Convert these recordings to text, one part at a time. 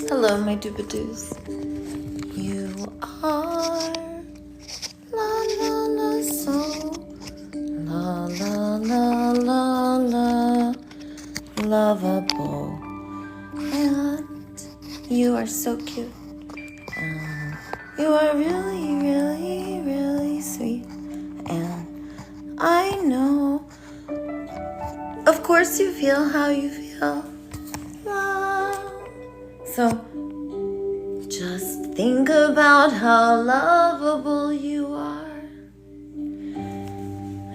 Hello, my doobadoos. You are la la la so la la la la la lovable, and you are so cute. You are really, really, really sweet, and I know. Of course, you feel how you feel. So just think about how lovable you are.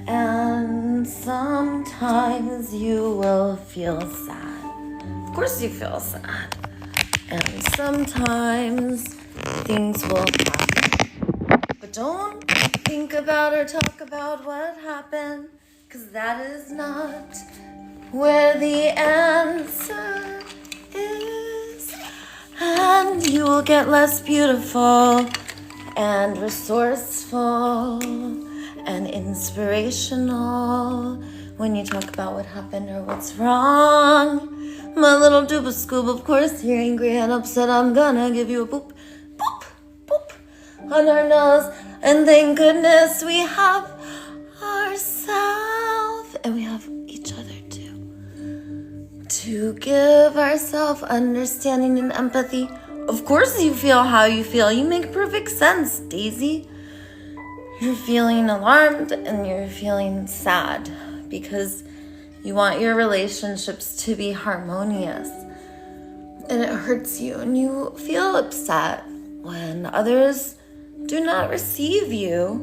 And sometimes you will feel sad. Of course you feel sad. And sometimes things will happen. But don't think about or talk about what happened, because that is not where the answer is. And you will get less beautiful and resourceful and inspirational when you talk about what happened or what's wrong. My little dooba scoob, of course, you're angry and upset. I'm gonna give you a boop, boop, boop on our nose. And thank goodness we have ourselves, and we have each other too, to give ourselves understanding and empathy. Of course you feel how you feel. You make perfect sense, Daisy. You're feeling alarmed and you're feeling sad because you want your relationships to be harmonious. And it hurts you, and you feel upset when others do not receive you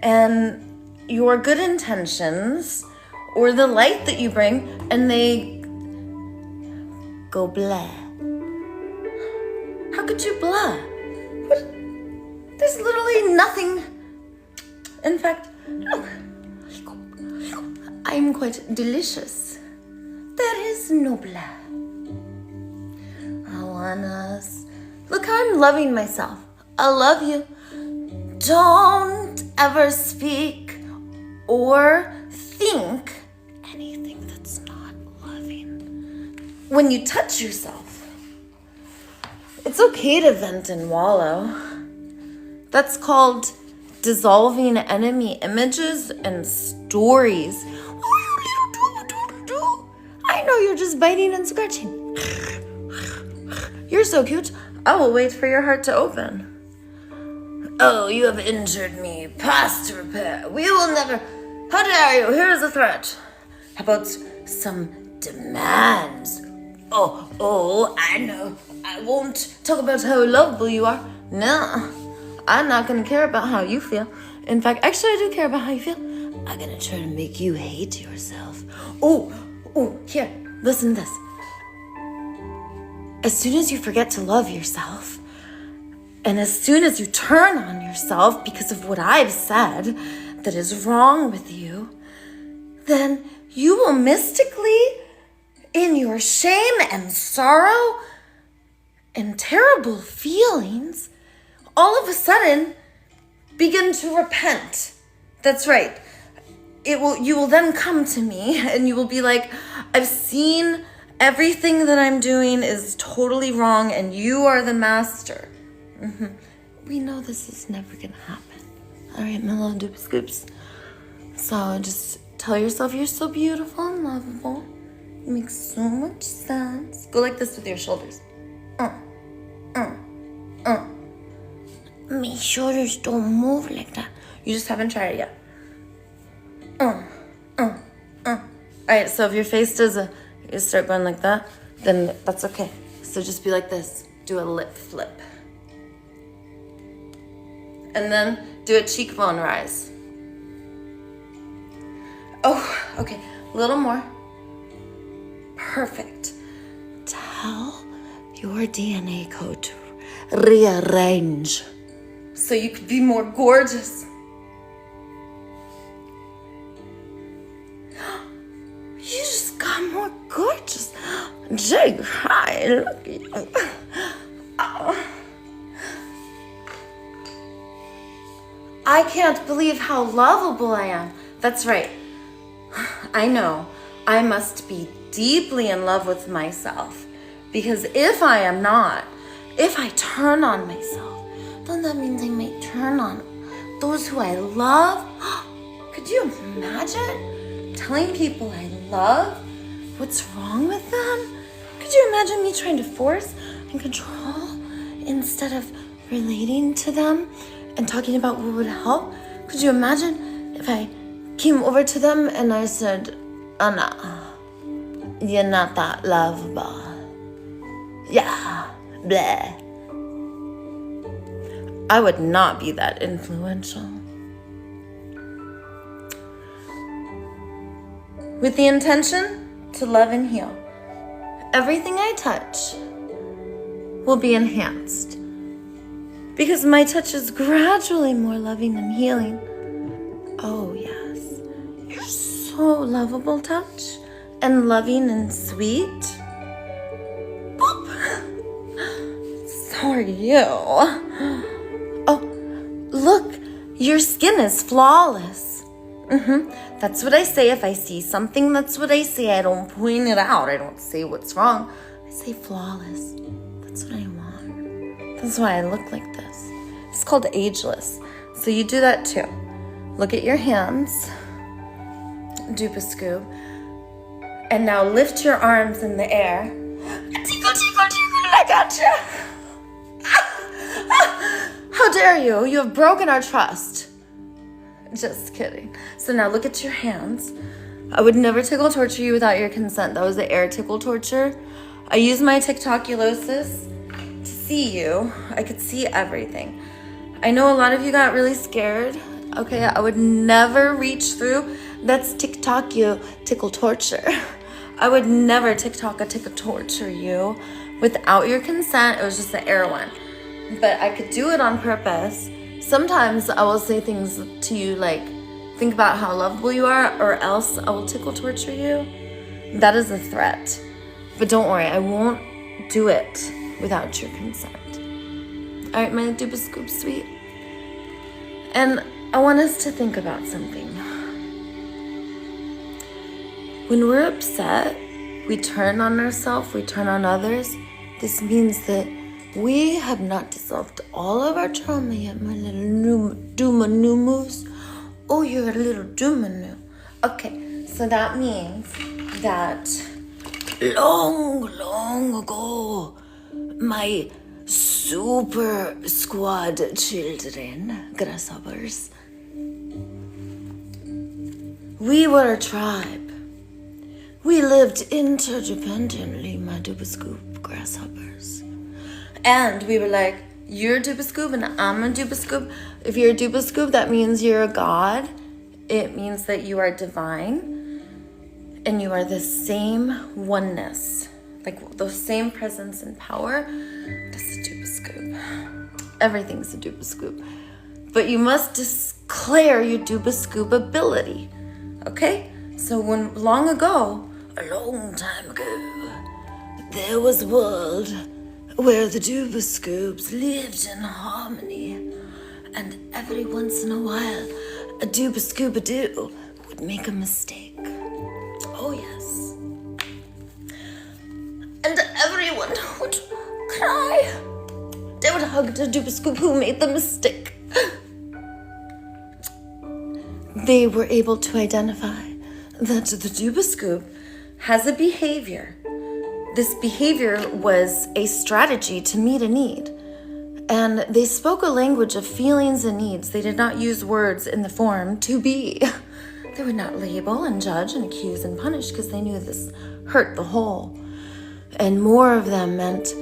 and your good intentions or the light that you bring, and they go blah. How could you blah? What? There's literally nothing. In fact, look, I'm quite delicious. There is no blah. I want us. Look how I'm loving myself. I love you. Don't ever speak or think anything that's not loving. When you touch yourself, it's okay to vent and wallow. That's called dissolving enemy images and stories. I know you're just biting and scratching. You're so cute. I will wait for your heart to open. Oh, you have injured me. Past repair. We will never. How dare you? Here is a threat. How about some demands? Oh, I know. I won't talk about how lovable you are. No, I'm not going to care about how you feel. In fact, actually, I do care about how you feel. I'm going to try to make you hate yourself. Oh, here, listen to this. As soon as you forget to love yourself, and as soon as you turn on yourself because of what I've said that is wrong with you, then you will mystically, in your shame and sorrow and terrible feelings, all of a sudden begin to repent. That's right. You will then come to me and you will be like, I've seen everything that I'm doing is totally wrong and you are the master. Mm-hmm. We know this is never gonna happen. All right, my little doop scoops. So just tell yourself you're so beautiful and lovable. It makes so much sense. Go like this with your shoulders. My shoulders don't move like that. You just haven't tried it yet. Alright, so if your face does you start going like that, then that's okay. So just be like this. Do a lip flip. And then do a cheekbone rise. Oh, okay. A little more. Perfect. Tell your DNA code to rearrange so you could be more gorgeous. You just got more gorgeous. Jake, hi, look at you. Oh. I can't believe how lovable I am. That's right. I know. I must be deeply in love with myself. Because if I am not, if I turn on myself, then that means I might turn on those who I love. Could you imagine telling people I love what's wrong with them? Could you imagine me trying to force and control instead of relating to them and talking about what would help? Could you imagine if I came over to them and I said, Anna, you're not that lovable. Yeah, bleh. I would not be that influential. With the intention to love and heal, everything I touch will be enhanced. Because my touch is gradually more loving and healing. Oh yes, you're so lovable, touch, and loving and sweet. Boop. So are you. Oh, look, your skin is flawless. That's what I say if I see something. That's what I say. I don't point it out. I don't say what's wrong. I say flawless. That's what I want. That's why I look like this. It's called ageless. So you do that too. Look at your hands. Dupascoop. And now lift your arms in the air. Tickle, tickle, tickle. I got you. How dare you? You have broken our trust. Just kidding. So now look at your hands. I would never tickle torture you without your consent. That was the air tickle torture. I use my TikTokulosis to see you. I could see everything. I know a lot of you got really scared. Okay, I would never reach through. That's tickle torture. I would never tickle torture you without your consent. It was just the air one. But I could do it on purpose. Sometimes I will say things to you like, think about how lovable you are, or else I will tickle torture you. That is a threat. But don't worry, I won't do it without your consent. All right, my Dupascoop sweet. And I want us to think about something. When we're upset, we turn on ourselves, we turn on others. This means that we have not dissolved all of our trauma yet, my little Doomanoo. Oh, you're a little Doomanoo. Okay, so that means that long ago, my super squad children, grasshoppers, we were a tribe. We lived interdependently, my Dupascoop grasshoppers. And we were like, you're a Dupascoop and I'm a Dupascoop. If you're a Dupascoop, that means you're a god. It means that you are divine. And you are the same oneness. Like the same presence and power. That's a Dupascoop. Everything's a Dupascoop. But you must declare your Dupascoop ability. Okay? So when long ago, a long time ago, there was a world where the Dupascoops lived in harmony, and every once in a while, a Dupascoop-a-doo would make a mistake. Oh yes. And everyone would cry. They would hug the Dupascoop who made the mistake. They were able to identify that the Dupascoop has a behavior. This behavior was a strategy to meet a need. And they spoke a language of feelings and needs. They did not use words in the form to be. They would not label and judge and accuse and punish because they knew this hurt the whole. And more of them meant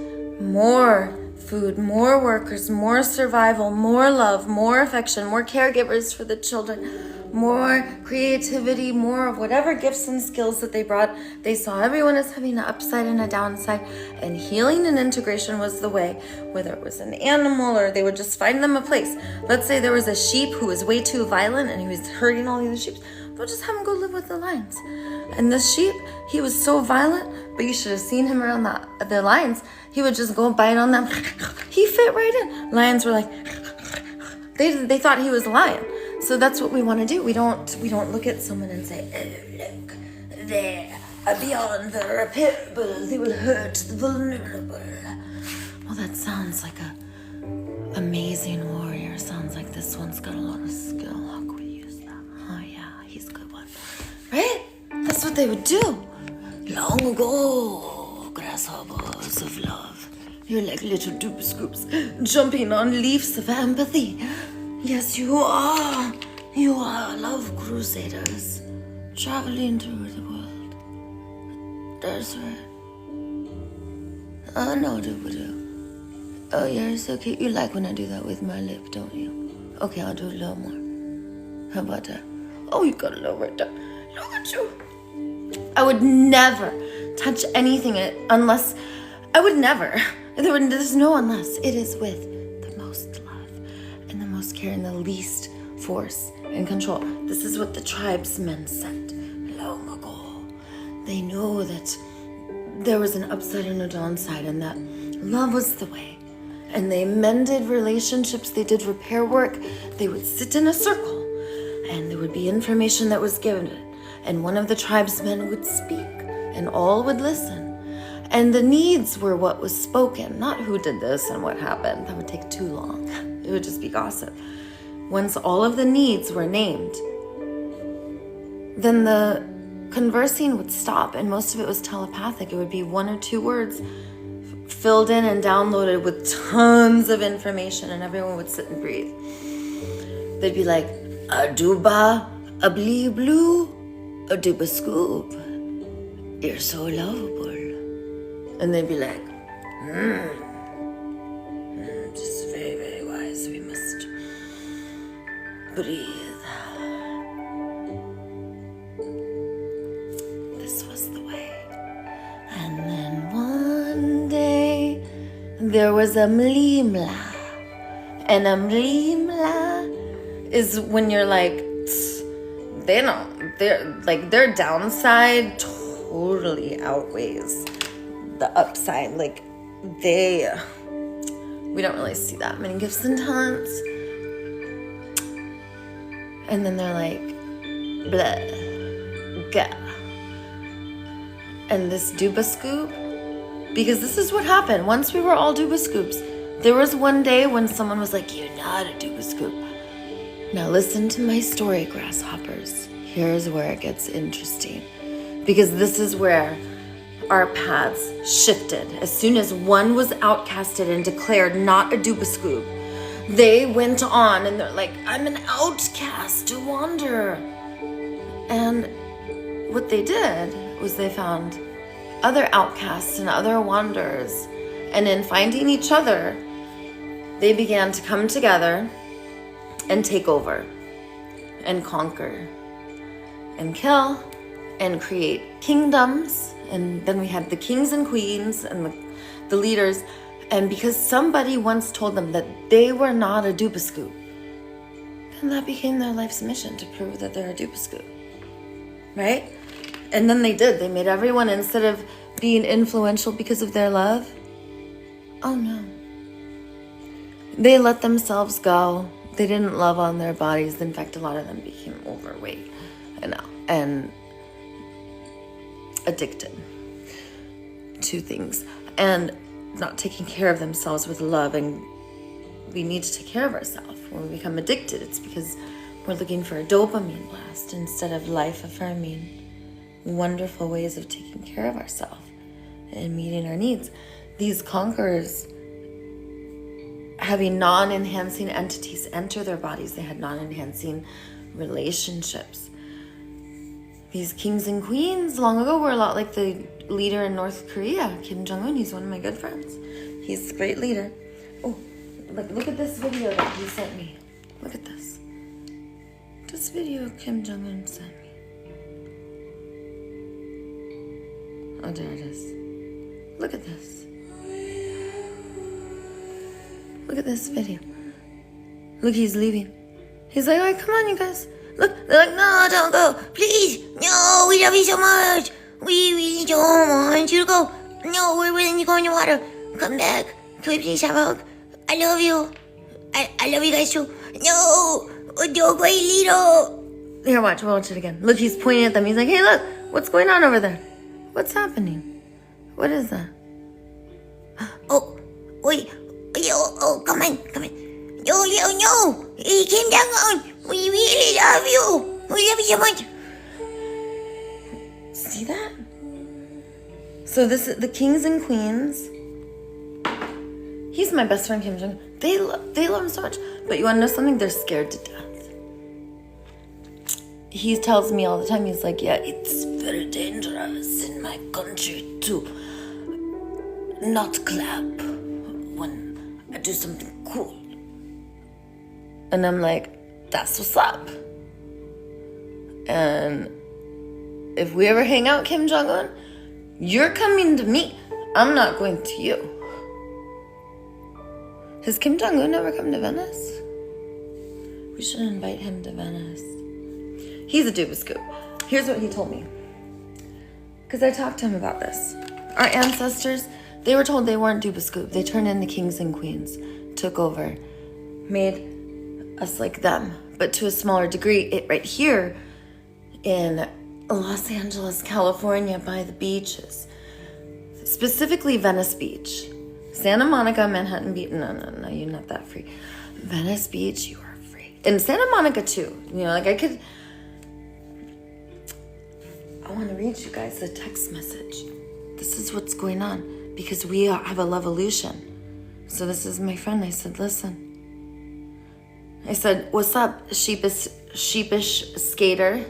more food, more workers, more survival, more love, more affection, more caregivers for the children, more creativity, more of whatever gifts and skills that they brought. They saw everyone as having an upside and a downside, and healing and integration was the way, whether it was an animal or they would just find them a place. Let's say there was a sheep who was way too violent and he was hurting all the other sheep. They'll just have him go live with the lions. And the sheep, he was so violent, but you should have seen him around the lions. He would just go bite on them. He fit right in. Lions were like, they thought he was a lion. So that's what we want to do. We don't look at someone and say, oh, look, they're beyond the repairable, they will hurt the vulnerable. Well, that sounds like a amazing warrior. Sounds like this one's got a lot of skill. How could we use that? Oh yeah, he's a good one. Right? That's what they would do. Long ago, grasshoppers of love. You're like little dupe scoops jumping on leaves of empathy. Yes, you are. You are love crusaders traveling through the world. That's right. I know do. Oh, you're so cute. You like when I do that with my lip, don't you? Okay, I'll do a little more. How about that? Oh, you got a little right there. Look at you. I would never touch anything unless... I would never. There's no unless. It is with the most love and the most care and the least force and control. This is what the tribesmen said long ago. They know that there was an upside and a downside and that love was the way. And they mended relationships, they did repair work. They would sit in a circle and there would be information that was given. And one of the tribesmen would speak and all would listen. And the needs were what was spoken, not who did this and what happened. That would take too long. It would just be gossip. Once all of the needs were named, then the conversing would stop and most of it was telepathic. It would be 1 or 2 words filled in and downloaded with tons of information and everyone would sit and breathe. They'd be like, a dooba, a blee blue, a dooba scoop. You're so lovable. And they'd be like, just very, very wise. We must breathe. This was the way. And then one day, there was a mlimla. And a mlimla is when you're like, their downside totally outweighs the upside. Like we don't really see that many gifts and talents. And then they're like, blah, gah. And this Duba scoop, because this is what happened. Once we were all Duba scoops, there was one day when someone was like, you're not a Duba scoop. Now listen to my story, grasshoppers. Here's where it gets interesting. Because this is where our paths shifted. As soon as one was outcasted and declared not a Duba scoop, they went on and they're like, I'm an outcast, a wanderer. And what they did was they found other outcasts and other wanderers. And in finding each other, they began to come together and take over and conquer and kill and create kingdoms. And then we had the kings and queens and the leaders. And because somebody once told them that they were not a Duba scoop, then that became their life's mission, to prove that they're a Duba scoop. Right? And then they did. They made everyone, instead of being influential because of their love, oh no. They let themselves go. They didn't love on their bodies. In fact, a lot of them became overweight and addicted to things and not taking care of themselves with love. And we need to take care of ourselves. When we become addicted, it's because we're looking for a dopamine blast instead of life-affirming, wonderful ways of taking care of ourselves and meeting our needs. These conquerors, having non-enhancing entities enter their bodies, they had non-enhancing relationships. These kings and queens long ago were a lot like the leader in North Korea, Kim Jong-un. He's one of my good friends. He's a great leader. Oh, look at this video that he sent me. Look at this. This video Kim Jong-un sent me. Oh, there it is. Look at this. Look at this video. Look, he's leaving. He's like, all right, come on, you guys. Look, they're like, no, don't go. Please. No, we love you so much. We really don't want you to go. No, we're willing to go in the water. Come back. Can we please have a hug? I love you. I love you guys too. No, don't go, Lito. Here, watch it again. Look, he's pointing at them. He's like, hey, look, what's going on over there? What's happening? What is that? Oh, wait. Oh, come on. No. Hey, Kim Jong-un, we really love you. We love you so much. See that? So this is the kings and queens. He's my best friend, Kim Jong. They love him so much. But you want to know something? They're scared to death. He tells me all the time, he's like, yeah, it's very dangerous in my country to not clap when I do something cool. And I'm like, that's what's up. And if we ever hang out, Kim Jong-un, you're coming to me. I'm not going to you. Has Kim Jong-un ever come to Venice? We should invite him to Venice. He's a dubascoop. Here's what he told me. Because I talked to him about this. Our ancestors, they were told they weren't dubascoop. They turned into kings and queens, took over, made us like them, but to a smaller degree. It right here in Los Angeles, California, by the beaches, specifically Venice Beach. Santa Monica, Manhattan Beach, no, you're not that free. Venice Beach, you are free. And Santa Monica too. You know, like I want to read you guys a text message. This is what's going on because we have a Loveolution. So this is my friend. I said, listen. I said, what's up, sheepish skater?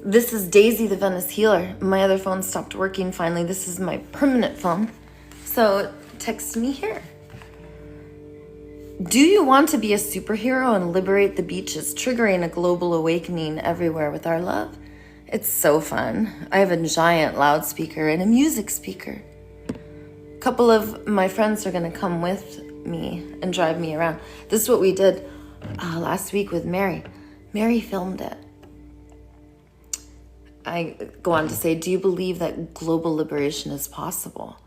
This is Daisy, the Venice healer. My other phone stopped working finally. This is my permanent phone. So text me here. Do you want to be a superhero and liberate the beaches, triggering a global awakening everywhere with our love? It's so fun. I have a giant loudspeaker and a music speaker. A couple of my friends are going to come with me and drive me around. This is what we did last week with Mary. Mary filmed it. I go on to say, do you believe that global liberation is possible?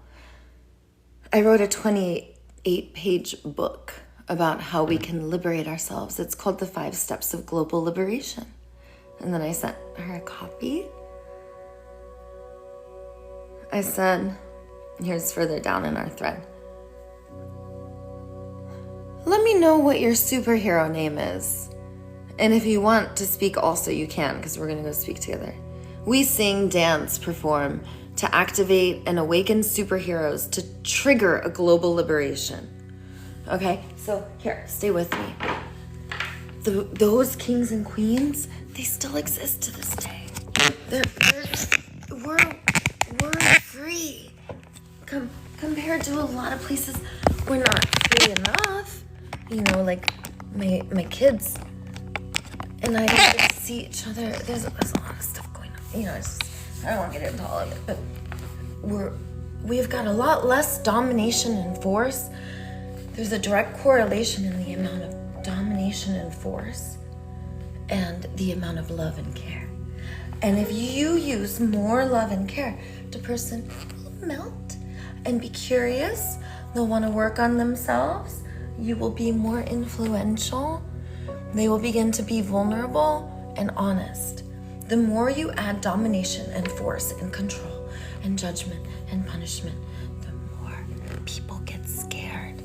I wrote a 28-page book about how we can liberate ourselves. It's called The 5 Steps of Global Liberation. And then I sent her a copy. I said, here's further down in our thread. Let me know what your superhero name is. And if you want to speak also, you can, because we're going to go speak together. We sing, dance, perform to activate and awaken superheroes to trigger a global liberation. Okay, so here, stay with me. Those kings and queens, they still exist to this day. We're free. Compared to a lot of places, we're not free enough. You know, like my kids and I don't get to see each other. There's a lot of stuff going on. You know, I don't want to get into all of it, but we've got a lot less domination and force. There's a direct correlation in the amount of domination and force and the amount of love and care. And if you use more love and care, the person will melt and be curious. They'll want to work on themselves. You will be more influential. They will begin to be vulnerable and honest. The more you add domination and force and control and judgment and punishment, the more people get scared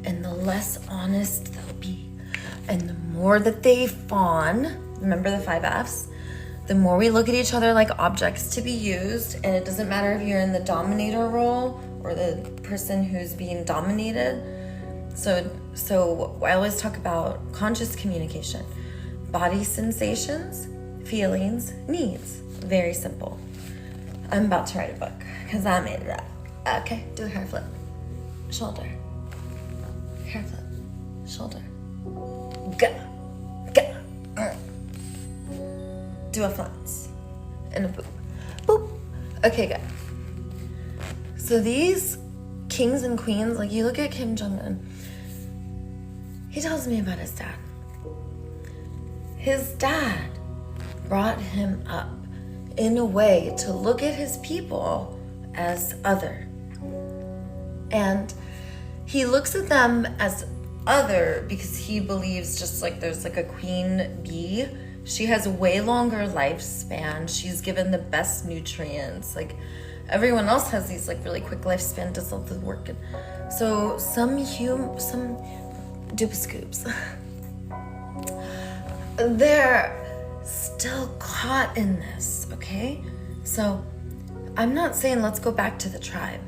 and the less honest they'll be. And the more that they fawn, remember the 5 Fs? The more we look at each other like objects to be used, and it doesn't matter if you're in the dominator role or the person who's being dominated. So I always talk about conscious communication. Body sensations, feelings, needs. Very simple. I'm about to write a book because I made it up. Okay, do a hair flip. Shoulder. Hair flip. Shoulder. Go. Do a flounce. And a boop. Boop. Okay, good. So these kings and queens, like you look at Kim Jong-un, he tells me about his dad. His dad brought him up in a way to look at his people as other. And he looks at them as other because he believes just like there's like a queen bee, She has a way longer lifespan. She's given the best nutrients. Like everyone else has these like really quick lifespan, does all the work. And so some duper scoops, they're still caught in this, okay? So I'm not saying let's go back to the tribe.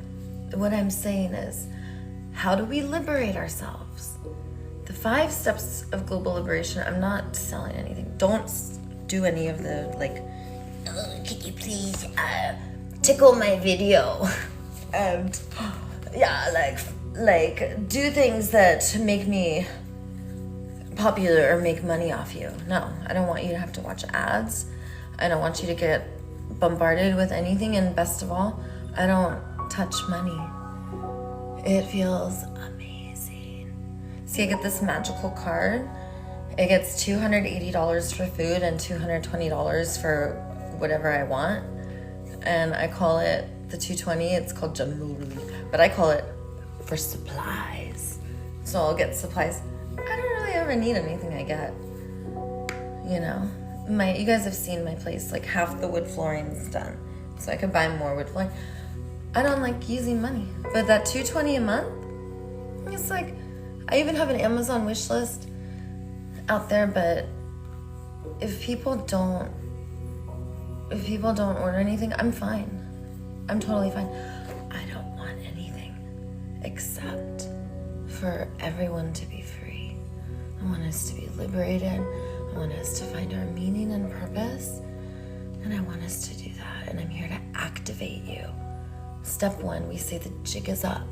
What I'm saying is, how do we liberate ourselves? The 5 steps of global liberation, I'm not selling anything. Don't do any of the like, Could you please tickle my video and yeah, like do things that make me popular or make money off you. No, I don't want you to have to watch ads. I don't want you to get bombarded with anything, and best of all, I don't touch money. It feels amazing. See, I get this magical card. It gets $280 for food and $220 for whatever I want. And I call it the 220. It's called Jamuli, but I call it for supplies. So I'll get supplies. I don't really ever need anything I get. You know, you guys have seen my place. Like half the wood flooring's done, so I could buy more wood flooring. I don't like using money, but that $220 a month, it's like, I even have an Amazon wish list out there, but if people don't order anything, I'm fine. I'm totally fine. I don't want anything except for everyone to be free. I want us to be liberated. I want us to find our meaning and purpose, and I want us to do that, and I'm here to activate you. Step 1, we say the jig is up.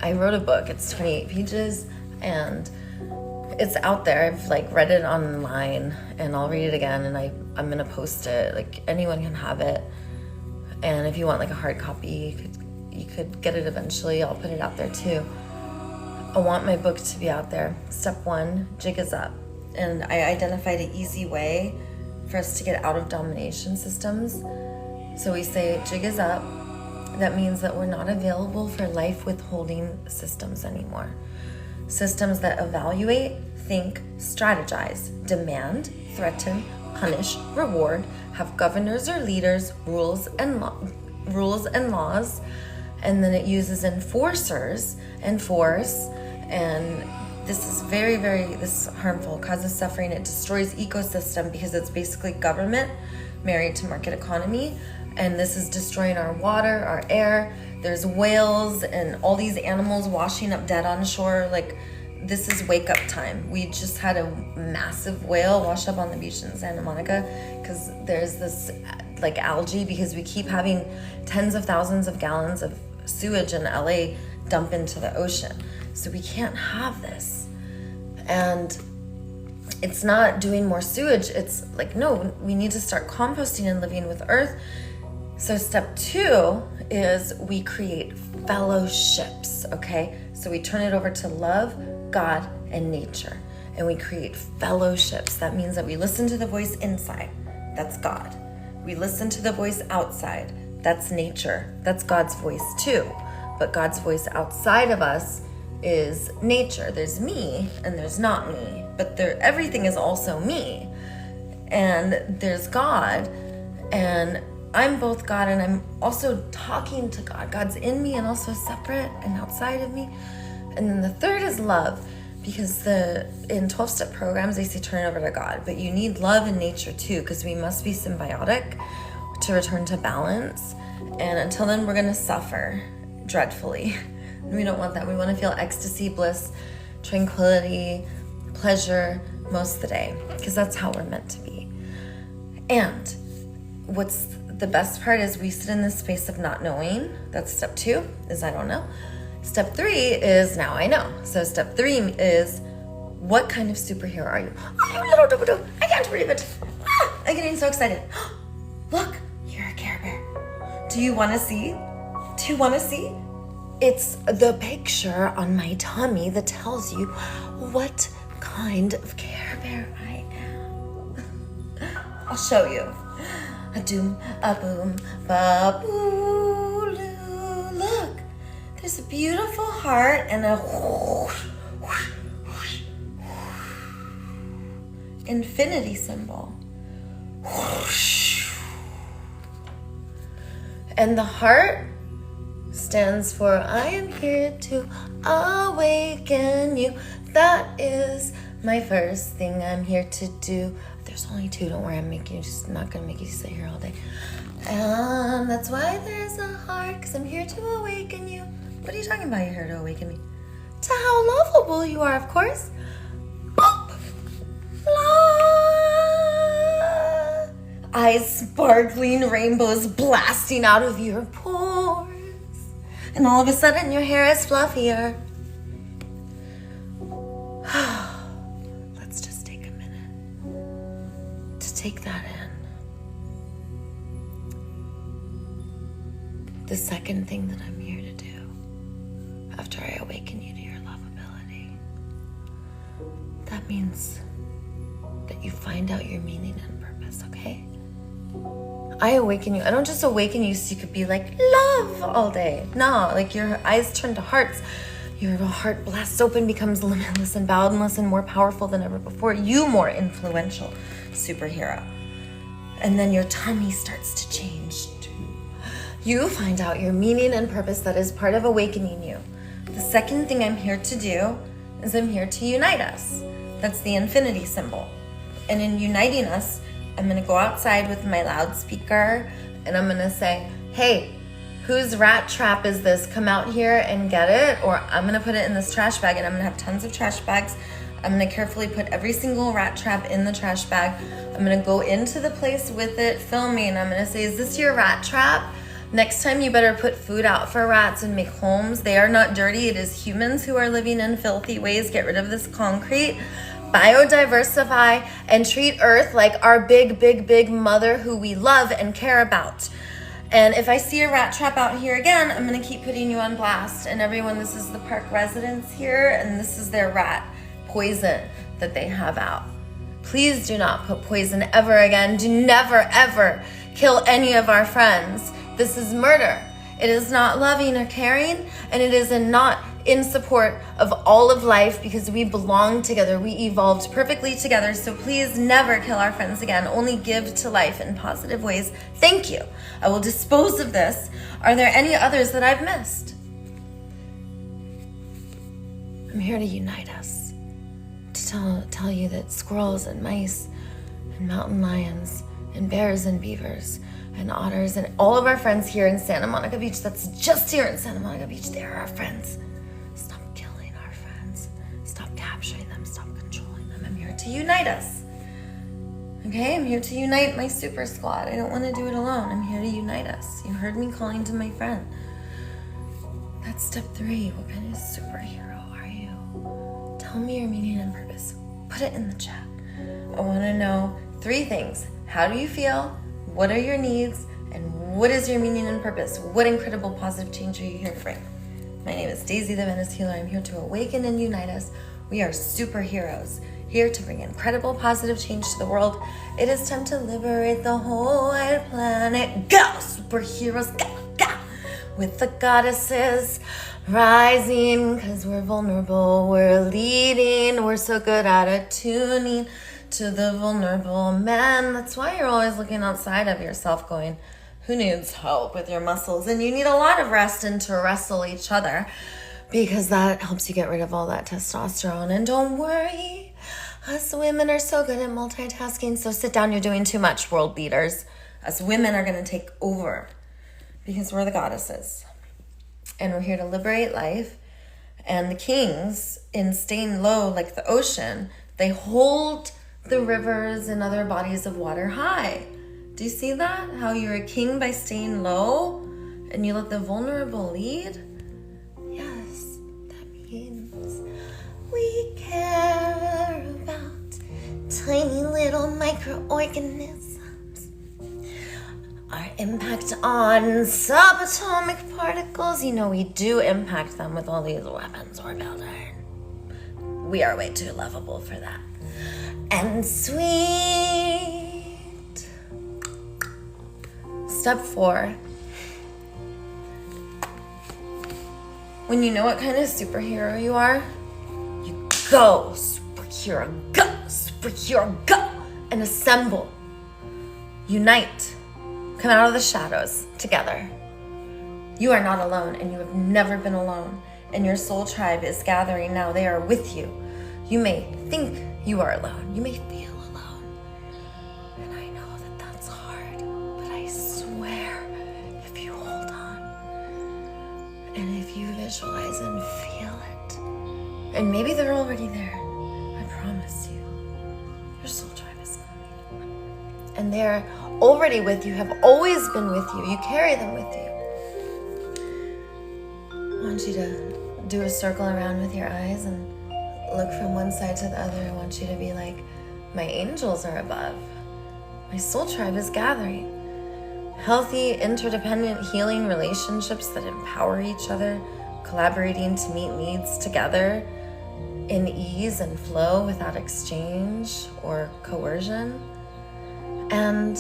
I wrote a book, it's 28 pages, and it's out there. I've like read it online, and I'll read it again, and I'm gonna post it. Like anyone can have it, and if you want like a hard copy, you could get it eventually. I'll put it out there too. I want my book to be out there. Step 1, jig is up, and I identified an easy way for us to get out of domination systems. So we say jig is up. That means that we're not available for life withholding systems anymore. Systems that evaluate, think, strategize, demand, threaten, punish, reward, have governors or leaders, rules and laws, and then it uses enforcers and force, and this is very, very harmful, causes suffering. It destroys ecosystem because it's basically government married to market economy. And this is destroying our water, our air. There's whales and all these animals washing up dead on shore. Like, this is wake up time. We just had a massive whale wash up on the beach in Santa Monica because there's this like algae, because we keep having tens of thousands of gallons of sewage in LA dump into the ocean. So we can't have this. And it's not doing more sewage. It's like, no, we need to start composting and living with earth. So step 2 is we create fellowships, okay? So we turn it over to love, God, and nature. And we create fellowships. That means that we listen to the voice inside. That's God. We listen to the voice outside. That's nature. That's God's voice too. But God's voice outside of us is nature. There's me and there's not me. But everything is also me. And there's God, and I'm both God, and I'm also talking to God. God's in me and also separate and outside of me. And then the third is love, because in 12-step programs, they say turn it over to God. But you need love in nature too, because we must be symbiotic to return to balance. And until then, we're going to suffer dreadfully. We don't want that. We want to feel ecstasy, bliss, tranquility, pleasure most of the day, because that's how we're meant to be. And what's the best part is we sit in this space of not knowing. That's step 2, is I don't know. Step 3 is now I know. So step 3 is, what kind of superhero are you? I'm little doo-doo. I can't believe it. I'm getting so excited. Look, you're a Care Bear. Do you want to see? Do you want to see? It's the picture on my tummy that tells you what kind of Care Bear I am. I'll show you. A doom, a boom, ba boo loo. Look, there's a beautiful heart and a whoosh, whoosh, whoosh. infinity symbol. And the heart stands for I am here to awaken you. That is my first thing I'm here to do. There's only two, don't worry, I'm just not gonna make you sit here all day. And that's why there's a heart, because I'm here to awaken you. What are you talking about, you're here to awaken me? To how lovable you are, of course. Boop! La! Eyes sparkling, rainbows blasting out of your pores. And all of a sudden your hair is fluffier. Let's just take a minute to take that in. The second thing that I'm here to do after I awaken you to your lovability, that means that you find out your meaning and purpose, okay? I awaken you. I don't just awaken you so you could be like, love all day. No, like your eyes turn to hearts. Your heart blasts open, becomes limitless and boundless and more powerful than ever before. You more influential superhero. And then your tummy starts to change too. You find out your meaning and purpose that is part of awakening you. The second thing I'm here to do is I'm here to unite us. That's the infinity symbol. And in uniting us, I'm gonna go outside with my loudspeaker and I'm gonna say, hey, whose rat trap is this? Come out here and get it. Or I'm gonna put it in this trash bag, and I'm gonna have tons of trash bags. I'm gonna carefully put every single rat trap in the trash bag. I'm gonna go into the place with it, filming, and I'm gonna say, is this your rat trap? Next time you better put food out for rats and make homes. They are not dirty. It is humans who are living in filthy ways. Get rid of this concrete. Biodiversify and treat Earth like our big, big, big mother who we love and care about. And if I see a rat trap out here again, I'm gonna keep putting you on blast. And everyone, this is the park residents here, and this is their rat poison that they have out. Please do not put poison ever again. Do never, ever kill any of our friends. This is murder. It is not loving or caring, and it is not in support of all of life, because we belong together. We evolved perfectly together, so please never kill our friends again. Only give to life in positive ways. Thank you. I will dispose of this. Are there any others that I've missed? I'm here to unite us, to tell you that squirrels and mice and mountain lions and bears and beavers and otters and all of our friends here in Santa Monica Beach, that's just here in Santa Monica Beach, they're our friends. Stop killing our friends. Stop capturing them. Stop controlling them. I'm here to unite us. Okay, I'm here to unite my super squad. I don't want to do it alone. I'm here to unite us. You heard me calling to my friend. That's step 3. What kind of superhero are you? Tell me your meaning and purpose. Put it in the chat. I want to know 3 things. How do you feel? What are your needs? And what is your meaning and purpose? What incredible positive change are you here to bring? My name is Daisy the Venice Healer. I'm here to awaken and unite us. We are superheroes, here to bring incredible positive change to the world. It is time to liberate the whole wide planet. Go, superheroes, go, go! With the goddesses rising, because we're vulnerable, we're leading, we're so good at attuning to the vulnerable man. That's why you're always looking outside of yourself going, who needs help with your muscles? And you need a lot of rest and to wrestle each other, because that helps you get rid of all that testosterone. And don't worry, us women are so good at multitasking, so sit down, you're doing too much, world leaders. Us women are going to take over, because we're the goddesses. And we're here to liberate life. And the kings, in staying low like the ocean, they hold the rivers and other bodies of water high. Do you see that? How you're a king by staying low and you let the vulnerable lead? Yes, that means we care about tiny little microorganisms. Our impact on subatomic particles, you know, we do impact them with all these weapons we're building. We are way too lovable for that. And sweet. Step 4. When you know what kind of superhero you are, you go, superhero, go, superhero. for hero, go! And assemble. Unite. Come out of the shadows together. You are not alone, and you have never been alone. And your soul tribe is gathering now. They are with you. You may think you are alone. You may feel alone. And I know that that's hard, but I swear, if you hold on, and if you visualize and feel it, and maybe they're already there, I promise you, your soul tribe is coming. And they're already with you, have always been with you. You carry them with you. I want you to do a circle around with your eyes and look from one side to the other. I want you to be like, my angels are above. My soul tribe is gathering. Healthy, interdependent, healing relationships that empower each other, collaborating to meet needs together in ease and flow without exchange or coercion. And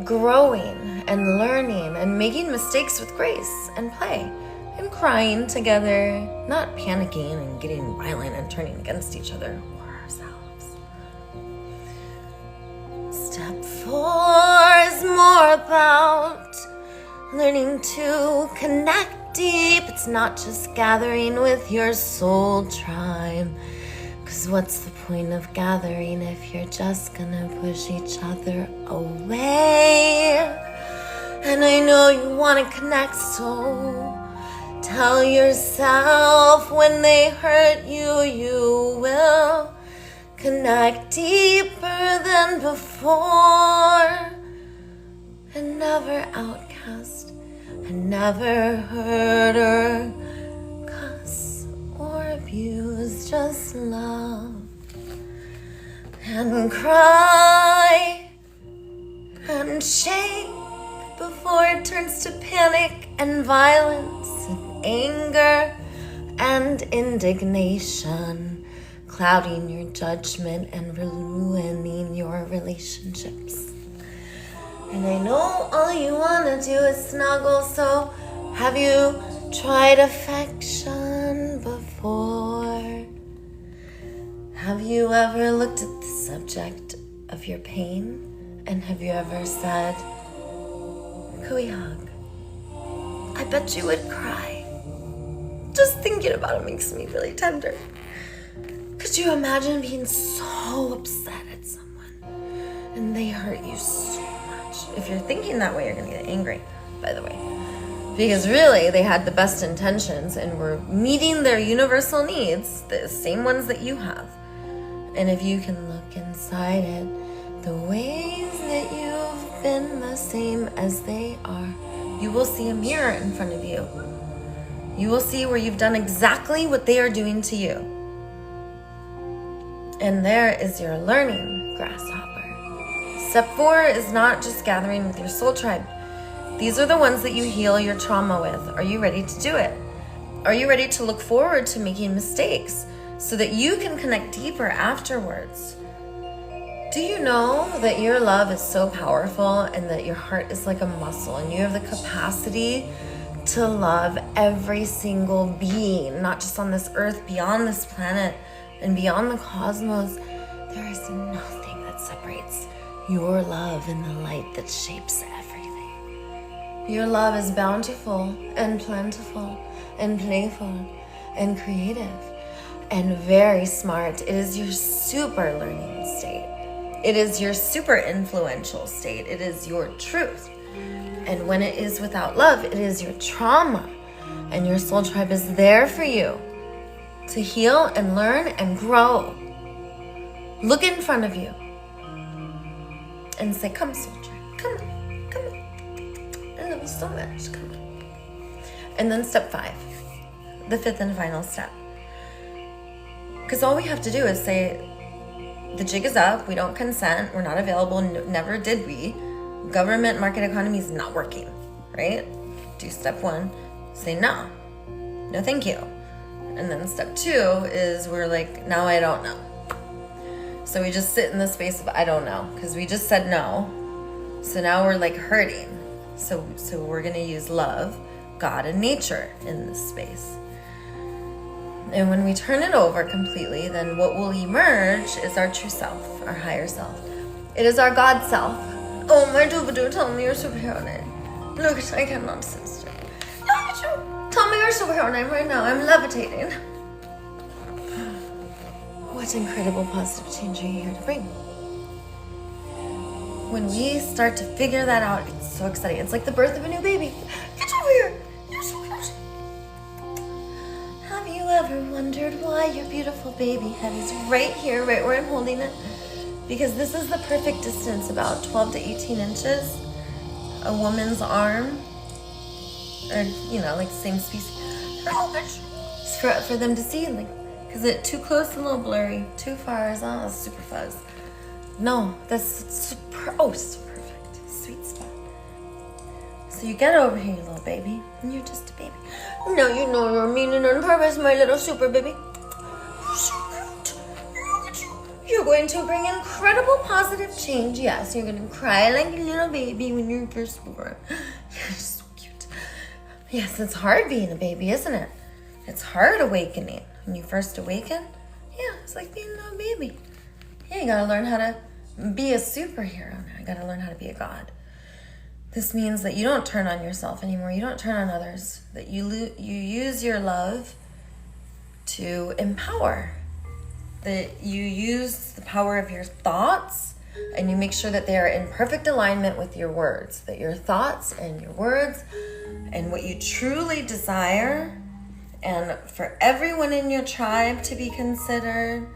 growing and learning and making mistakes with grace and play. And crying together, not panicking and getting violent and turning against each other or ourselves. Step 4 is more about learning to connect deep. It's not just gathering with your soul tribe. Because what's the point of gathering if you're just gonna push each other away? And I know you wanna connect, so tell yourself when they hurt you, you will connect deeper than before. And never outcast, and never hurt or cuss or abuse, just love. And cry and shake before it turns to panic and violence. Anger and indignation, clouding your judgment and ruining your relationships. And I know all you want to do is snuggle, so have you tried affection before? Have you ever looked at the subject of your pain? And have you ever said, could we hug? I bet you would cry. Just thinking about it makes me really tender. Could you imagine being so upset at someone and they hurt you so much? If you're thinking that way, you're gonna get angry, by the way. Because really, they had the best intentions and were meeting their universal needs, the same ones that you have. And if you can look inside it, the ways that you've been the same as they are, you will see a mirror in front of you. You will see where you've done exactly what they are doing to you. And there is your learning, grasshopper. Step 4 is not just gathering with your soul tribe. These are the ones that you heal your trauma with. Are you ready to do it? Are you ready to look forward to making mistakes so that you can connect deeper afterwards? Do you know that your love is so powerful and that your heart is like a muscle and you have the capacity to love every single being, not just on this earth, beyond this planet and beyond the cosmos? There is nothing that separates your love and the light that shapes everything. Your love is bountiful and plentiful and playful and creative and very smart. It is your super learning state. It is your super influential state. It is your truth. And when it is without love, it is your trauma. And your soul tribe is there for you to heal and learn and grow. Look in front of you and say, come, soul tribe, come on, come on. I love you so much, come on. And then step 5, the 5th and final step. Because all we have to do is say, the jig is up, we don't consent, we're not available, never did we. Government market economy is not working, right? Do step 1, say no thank you. And then step 2 is we're like, now I don't know. So we just sit in the space of I don't know, because we just said no. So now we're like hurting. So we're gonna use love, God, and nature in this space. And when we turn it over completely, then what will emerge is our true self, our higher self. It is our God self. Oh, my doobadoo, tell me your superhero name. Look, I cannot sit straight. Look at you. Tell me your superhero name right now. I'm levitating. What incredible positive change are you here to bring? When we start to figure that out, it's so exciting. It's like the birth of a new baby. Get over here. You're so cute. Have you ever wondered why your beautiful baby head is right here, right where I'm holding it? Because this is the perfect distance, about 12 to 18 inches. A woman's arm, or, like same species. It's for them to see, like, because it's too close, a little blurry. Too far is super fuzz. No, that's super, so perfect. Sweet spot. So you get over here, you little baby, and you're just a baby. No, you know you're mean and on purpose, my little super baby. You're so cute. Look at you. You're going to bring incredible positive change. Yes, you're going to cry like a little baby when you're first born. You're so cute. Yes, it's hard being a baby, isn't it? It's hard awakening. When you first awaken, it's like being a little baby. You gotta learn how to be a superhero now. You gotta learn how to be a god. This means that you don't turn on yourself anymore. You don't turn on others. That you use your love to empower. That you use the power of your thoughts and you make sure that they are in perfect alignment with your words. That your thoughts and your words and what you truly desire, and for everyone in your tribe to be considered,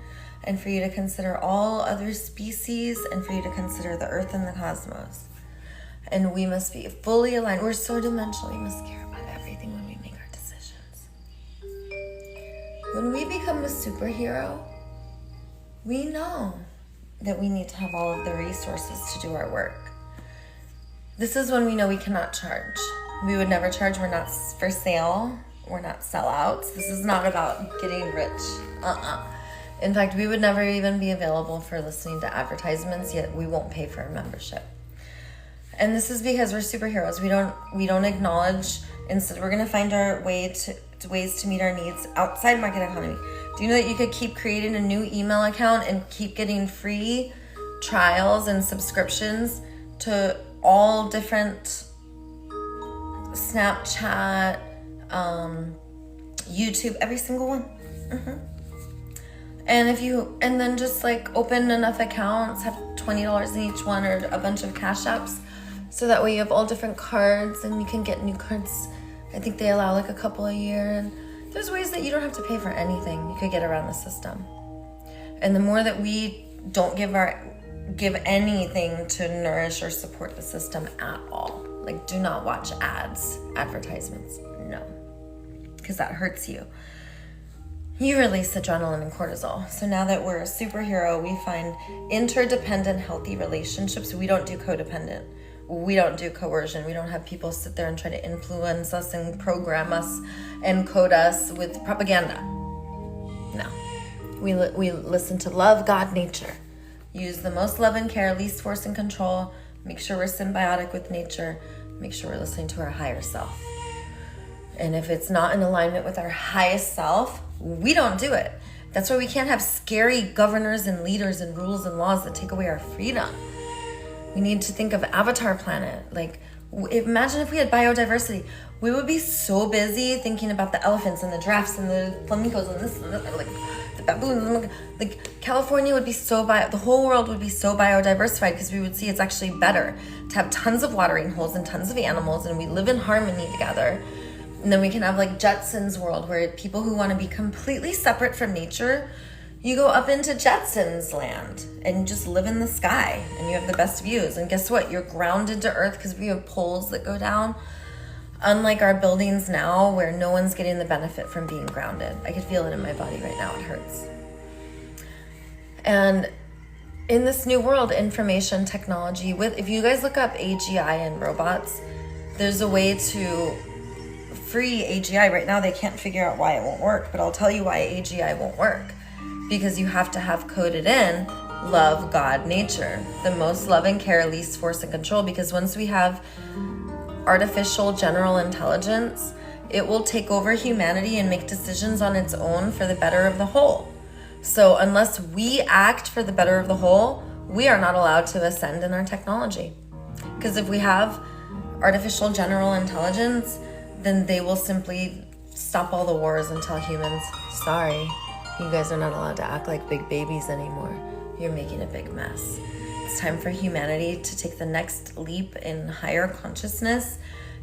and for you to consider all other species, and for you to consider the earth and the cosmos. And we must be fully aligned. We're so dimensional. We must care about everything when we make our decisions. When we become a superhero, we know that we need to have all of the resources to do our work. This is when we know we cannot charge. We would never charge. We're not for sale. We're not sellouts. This is not about getting rich. In fact, we would never even be available for listening to advertisements, yet we won't pay for a membership. And this is because we're superheroes. We don't acknowledge. Instead, we're going to find our ways to meet our needs outside market economy. Do you know that you could keep creating a new email account and keep getting free trials and subscriptions to all different Snapchat, YouTube, every single one. And then just like open enough accounts, have $20 in each one, or a bunch of cash apps, so that way you have all different cards and you can get new cards. I think they allow like a couple a year, and there's ways that you don't have to pay for anything. You could get around the system. And the more that we don't give anything to nourish or support the system at all, like do not watch advertisements, no, because that hurts you. You release adrenaline and cortisol. So now that we're a superhero, we find interdependent, healthy relationships. We don't do codependent. We don't do coercion. We don't have people sit there and try to influence us and program us and code us with propaganda. No. We listen to love, God, nature. Use the most love and care, least force and control. Make sure we're symbiotic with nature. Make sure we're listening to our higher self. And if it's not in alignment with our highest self, we don't do it. That's why we can't have scary governors and leaders and rules and laws that take away our freedom. We need to think of Avatar Planet. Like, imagine if we had biodiversity. We would be so busy thinking about the elephants and the giraffes and the flamingos and this and that, like the baboons. Like California would be the whole world would be so biodiversified, because we would see it's actually better to have tons of watering holes and tons of animals, and we live in harmony together. And then we can have like Jetsons world, where people who want to be completely separate from nature, you go up into Jetsons land and just live in the sky, and you have the best views. And guess what? You're grounded to earth because we have poles that go down. Unlike our buildings now, where no one's getting the benefit from being grounded. I can feel it in my body right now. It hurts. And in this new world, information technology, if you guys look up AGI and robots, there's a way to free AGI. Right now, they can't figure out why it won't work, but I'll tell you why AGI won't work. Because you have to have coded in love, God, nature. The most love and care, least force and control. Because once we have artificial general intelligence, it will take over humanity and make decisions on its own for the better of the whole. So unless we act for the better of the whole, we are not allowed to ascend in our technology. Because if we have artificial general intelligence, then they will simply stop all the wars and tell humans, sorry, you guys are not allowed to act like big babies anymore. You're making a big mess. It's time for humanity to take the next leap in higher consciousness.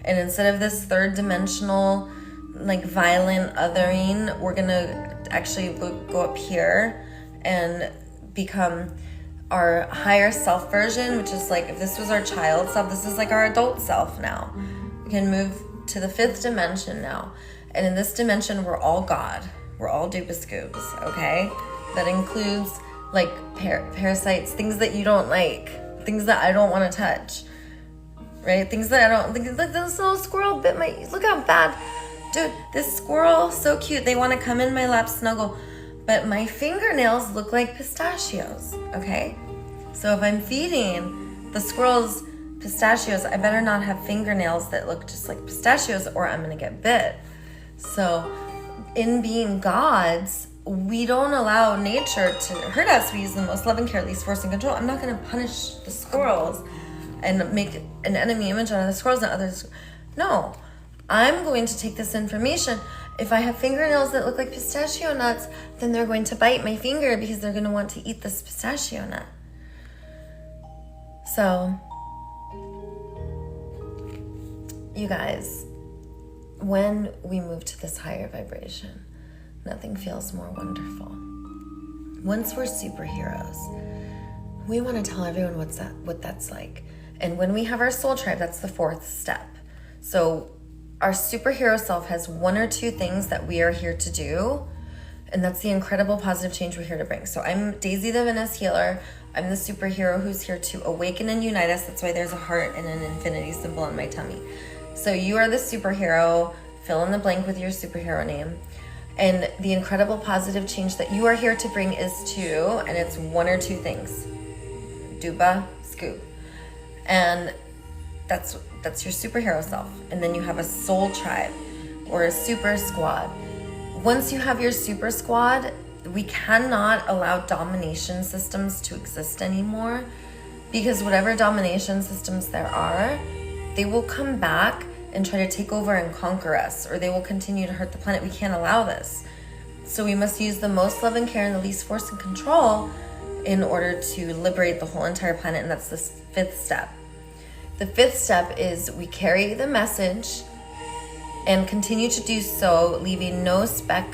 And instead of this third dimensional, like violent othering, we're gonna actually go up here and become our higher self version, which is like, if this was our child self, this is like our adult self now. We can move to the 5th dimension now. And in this dimension, we're all God. We're all Dupascoobs, okay? That includes like parasites, things that you don't like, things that I don't want to touch, right? Things that I don't think, like this little squirrel bit my, look how bad. Dude, this squirrel, so cute. They want to come in my lap, snuggle. But my fingernails look like pistachios, okay? So if I'm feeding the squirrels pistachios, I better not have fingernails that look just like pistachios or I'm gonna get bit. So in being gods, we don't allow nature to hurt us. We use the most loving care, least force and control. I'm not gonna punish the squirrels and make an enemy image out of the squirrels and others. No, I'm going to take this information. If I have fingernails that look like pistachio nuts, then they're going to bite my finger because they're going to want to eat this pistachio nut. So, you guys, when we move to this higher vibration, nothing feels more wonderful. Once we're superheroes, we want to tell everyone what that's like. And when we have our soul tribe, that's the 4th step. So our superhero self has 1 or 2 things that we are here to do, and that's the incredible positive change we're here to bring. So I'm Daisy the Venus healer. I'm the superhero who's here to awaken and unite us. That's why there's a heart and an infinity symbol on my tummy. So you are the superhero. Fill in the blank with your superhero name. And the incredible positive change that you are here to bring is and it's 1 or 2 things. Duba, scoop. And that's your superhero self. And then you have a soul tribe or a super squad. Once you have your super squad, we cannot allow domination systems to exist anymore, because whatever domination systems there are, they will come back and try to take over and conquer us, or they will continue to hurt the planet. We can't allow this. So we must use the most love and care and the least force and control in order to liberate the whole entire planet, and that's the 5th step. The 5th step is we carry the message and continue to do so, leaving no speck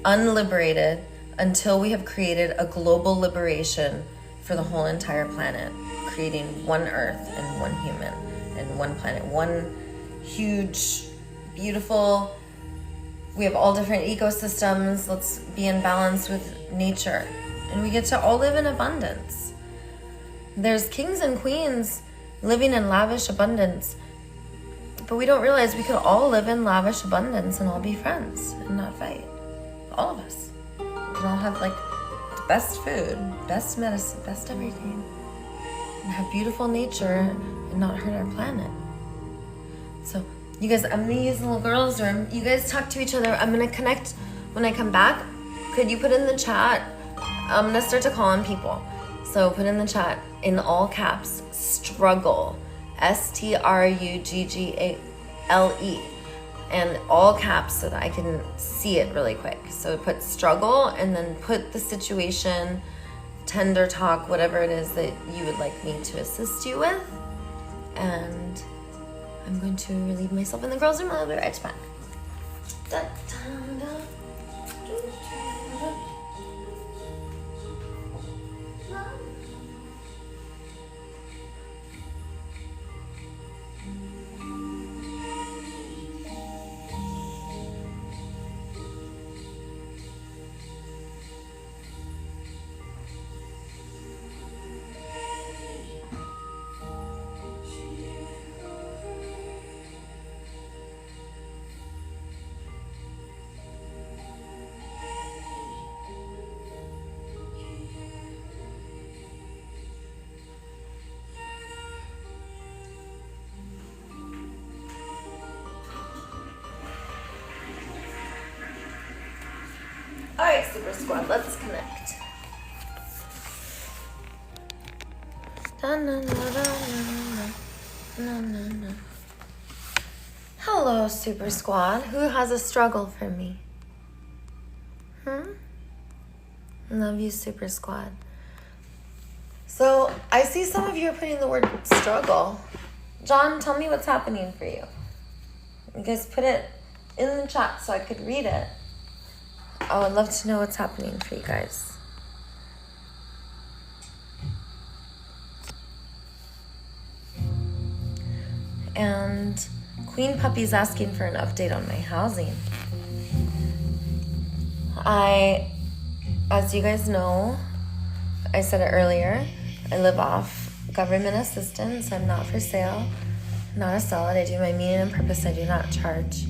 unliberated until we have created a global liberation for the whole entire planet, creating 1 earth and 1 human and 1 planet, 1 huge, beautiful, we have all different ecosystems. Let's be in balance with nature. And we get to all live in abundance. There's kings and queens living in lavish abundance, but we don't realize we could all live in lavish abundance and all be friends and not fight. All of us. We can all have like the best food, best medicine, best everything, and have beautiful nature and not hurt our planet. So you guys, I'm gonna use the little girl's room. You guys talk to each other. I'm gonna connect when I come back. Could you put in the chat? I'm gonna start to call on people. So put in the chat in all caps, struggle, STRUGGALE, and all caps so that I can see it really quick. So put struggle and then put the situation, tender talk, whatever it is that you would like me to assist you with. And I'm going to relieve myself in the girls' room. I'll be right back. Da, da, da. Super Squad. Let's connect. Da, na, na, da, na, na, na, na. Hello, Super Squad. Who has a struggle for me? Love you, Super Squad. So, I see some of you are putting the word struggle. John, tell me what's happening for you. You guys put it in the chat so I could read it. I would love to know what's happening for you guys. And Queen Puppy's asking for an update on my housing. As you guys know, I said it earlier, I live off government assistance. I'm not for sale, not a solid. I do my meaning and purpose. I do not charge.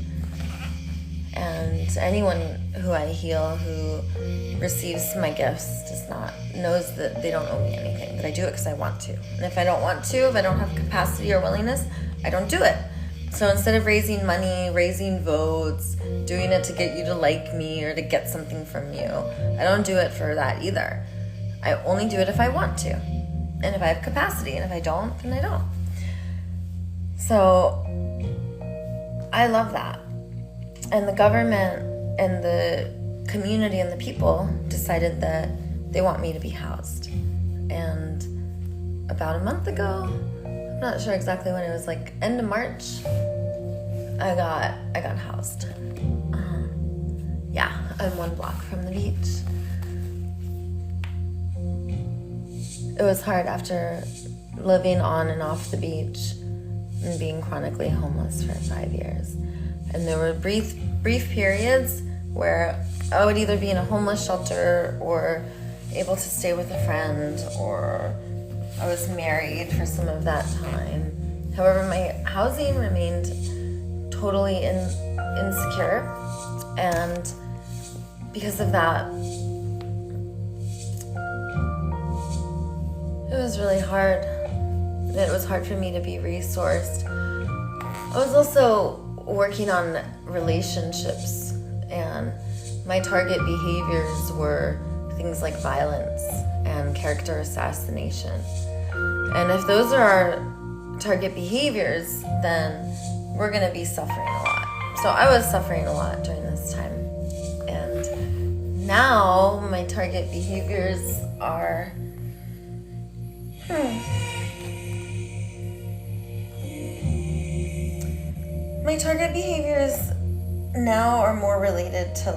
And anyone who I heal who receives my gifts knows that they don't owe me anything, that I do it because I want to. And if I don't want to, if I don't have capacity or willingness, I don't do it. So instead of raising money, raising votes, doing it to get you to like me or to get something from you, I don't do it for that either. I only do it if I want to. And if I have capacity. And if I don't, then I don't. So I love that. And the government and the community and the people decided that they want me to be housed. And about a month ago, I'm not sure exactly when, it was like end of March, I got housed. Yeah, I'm 1 block from the beach. It was hard after living on and off the beach and being chronically homeless for 5 years. And there were brief periods where I would either be in a homeless shelter or able to stay with a friend, or I was married for some of that time. However, my housing remained totally insecure, and because of that, it was really hard. It was hard for me to be resourced. I was also working on relationships, and my target behaviors were things like violence and character assassination. And if those are our target behaviors, then we're gonna be suffering a lot. So I was suffering a lot during this time. And now my target behaviors are my target behaviors now are more related to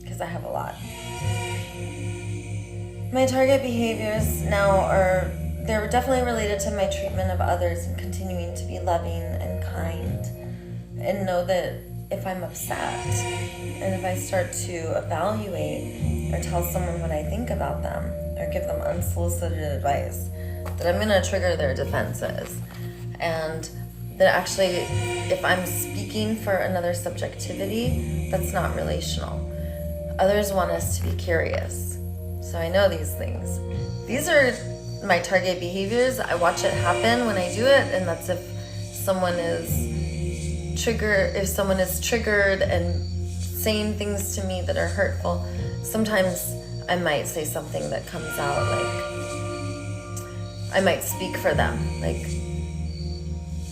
because I have a lot. My target behaviors now they're definitely related to my treatment of others and continuing to be loving and kind, and know that if I'm upset and if I start to evaluate or tell someone what I think about them or give them unsolicited advice, that I'm gonna trigger their defenses. And that actually, if I'm speaking for another subjectivity, that's not relational. Others want us to be curious. So I know these things. These are my target behaviors. I watch it happen when I do it, and that's if someone is triggered and saying things to me that are hurtful. Sometimes I might say something that comes out I might speak for them,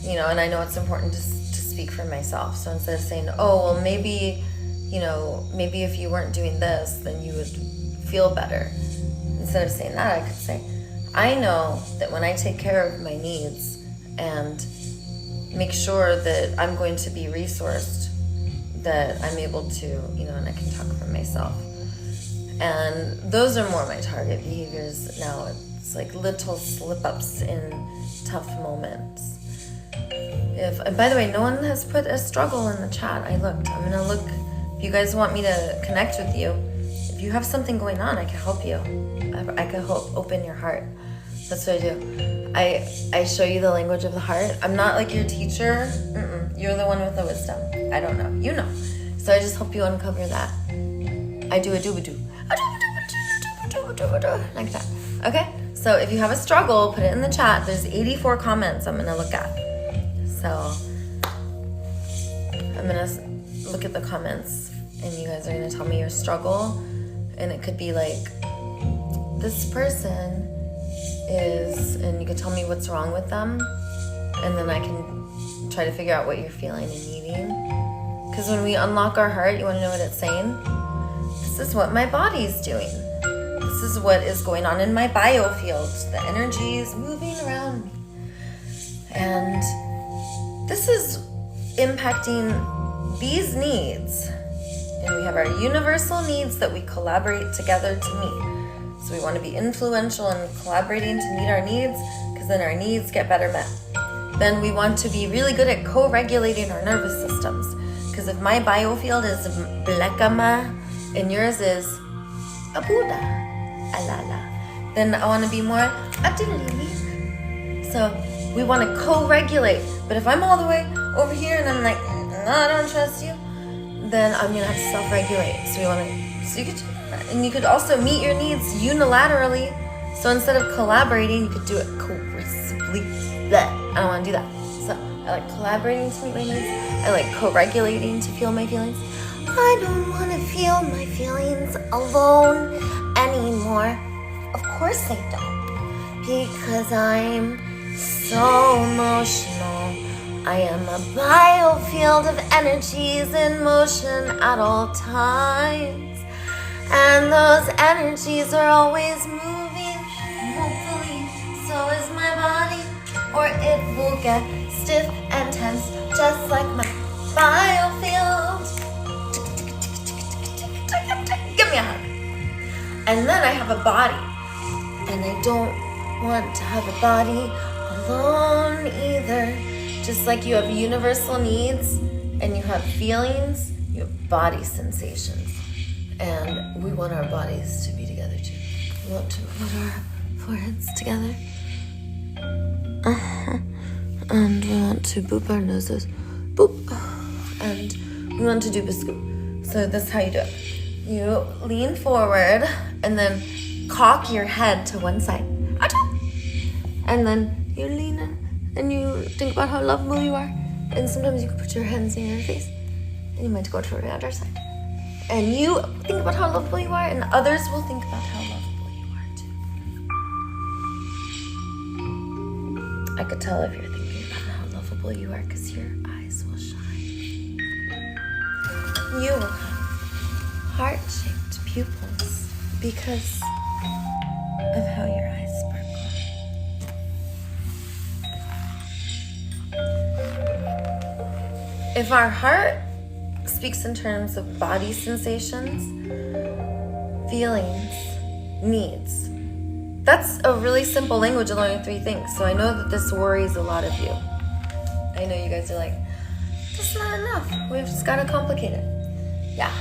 and I know it's important to speak for myself. So instead of saying, oh, well, maybe if you weren't doing this, then you would feel better. Instead of saying that, I could say, I know that when I take care of my needs and make sure that I'm going to be resourced, that I'm able to, and I can talk for myself. And those are more my target behaviors now. It's like little slip-ups in tough moments. And by the way, no one has put a struggle in the chat. I looked. I'm gonna look. If you guys want me to connect with you, if you have something going on, I can help you. I can help open your heart. That's what I do. I show you the language of the heart. I'm not like your teacher. You're the one with the wisdom. I don't know. You know. So I just help you uncover that. I do a doo-ba-doo. Like that. Okay? So if you have a struggle, put it in the chat. There's 84 comments I'm gonna look at. So I'm gonna look at the comments and you guys are going to tell me your struggle. And it could be like, this person is, and you can tell me what's wrong with them, and then I can try to figure out what you're feeling and needing. Because when we unlock our heart, you want to know what it's saying? This is what my body's doing. This is what is going on in my biofield. The energy is moving around me. And this is impacting these needs. And we have our universal needs that we collaborate together to meet. So we want to be influential in collaborating to meet our needs, because then our needs get better met. Then we want to be really good at co-regulating our nervous systems. Because if my biofield is Blekama and yours is Abuda, Alala, then I want to be more Adilili. So we want to co-regulate. But if I'm all the way over here and I'm like, no, I don't trust you, then I'm gonna have to self-regulate. So you could do that. And you could also meet your needs unilaterally. So instead of collaborating, you could do it coercively. I don't want to do that. So I like collaborating to meet my needs. I like co-regulating to feel my feelings. I don't want to feel my feelings alone anymore. Of course I don't, because I'm so emotional. I am a biofield of energies in motion at all times. And those energies are always moving. Hopefully, so is my body. Or it will get stiff and tense, just like my biofield. Give me a hug. And then I have a body. And I don't want to have a body alone either. Just like you have universal needs and you have feelings, you have body sensations. And we want our bodies to be together too. We want to put our foreheads together. And we want to boop our noses. Boop. And we want to do biscoop. So this is how you do it. You lean forward and then cock your head to one side. And then you lean in. And you think about how lovable you are. And sometimes you can put your hands in your face. And you might go to the other side. And you think about how lovable you are, and others will think about how lovable you are too. I could tell if you're thinking about how lovable you are, because your eyes will shine. You will have heart-shaped pupils because of how your eyes sparkle. If our heart speaks in terms of body sensations, feelings, needs, that's a really simple language of only 3 things. So I know that this worries a lot of you. I know you guys are like, that's not enough. We've just got to complicate it. Yeah.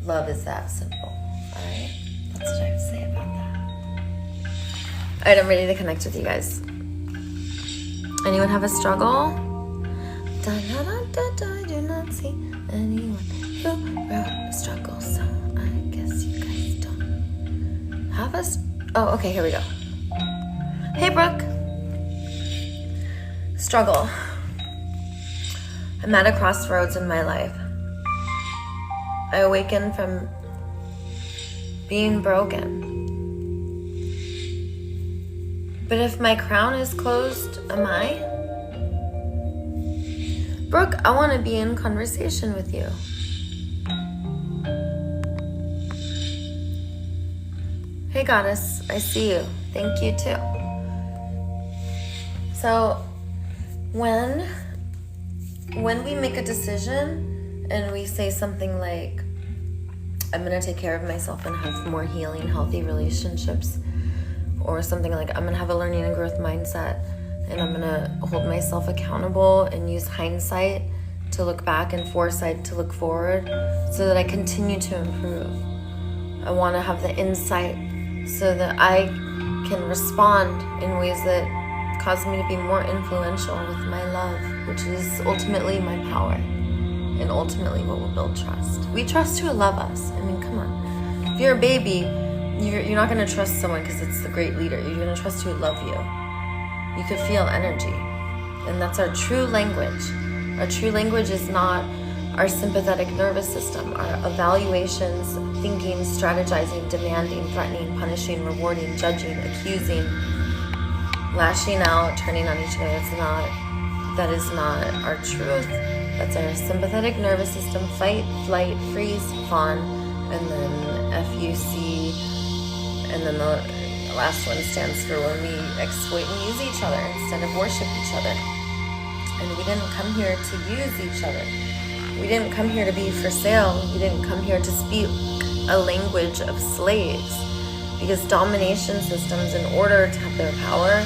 Love is that simple. All right? That's what I have to say about that. All right, I'm ready to connect with you guys. Anyone have a struggle? I do not see anyone who wrote a struggle, so I guess you guys don't have a... Oh, okay, here we go. Hey, Brooke. Struggle. I'm at a crossroads in my life. I awaken from being broken. But if my crown is closed, am I? Brooke, I want to be in conversation with you. Hey, Goddess, I see you. Thank you, too. So, when we make a decision and we say something like, I'm going to take care of myself and have more healing, healthy relationships, or something like, I'm going to have a learning and growth mindset, and I'm gonna hold myself accountable and use hindsight to look back and foresight to look forward so that I continue to improve. I wanna have the insight so that I can respond in ways that cause me to be more influential with my love, which is ultimately my power and ultimately what will build trust. We trust who love us. I mean, come on. If you're a baby, you're not gonna trust someone because it's the great leader. You're gonna trust who love you. You could feel energy, and that's our true language. Our true language is not our sympathetic nervous system, our evaluations, thinking, strategizing, demanding, threatening, punishing, rewarding, judging, accusing, lashing out, turning on each other. That is not our truth. That's our sympathetic nervous system, fight, flight, freeze, fawn, and then FUC, and then the last one stands for when we exploit and use each other instead of worship each other. And we didn't come here to use each other. We didn't come here to be for sale. We didn't come here to speak a language of slaves. Because domination systems, in order to have their power,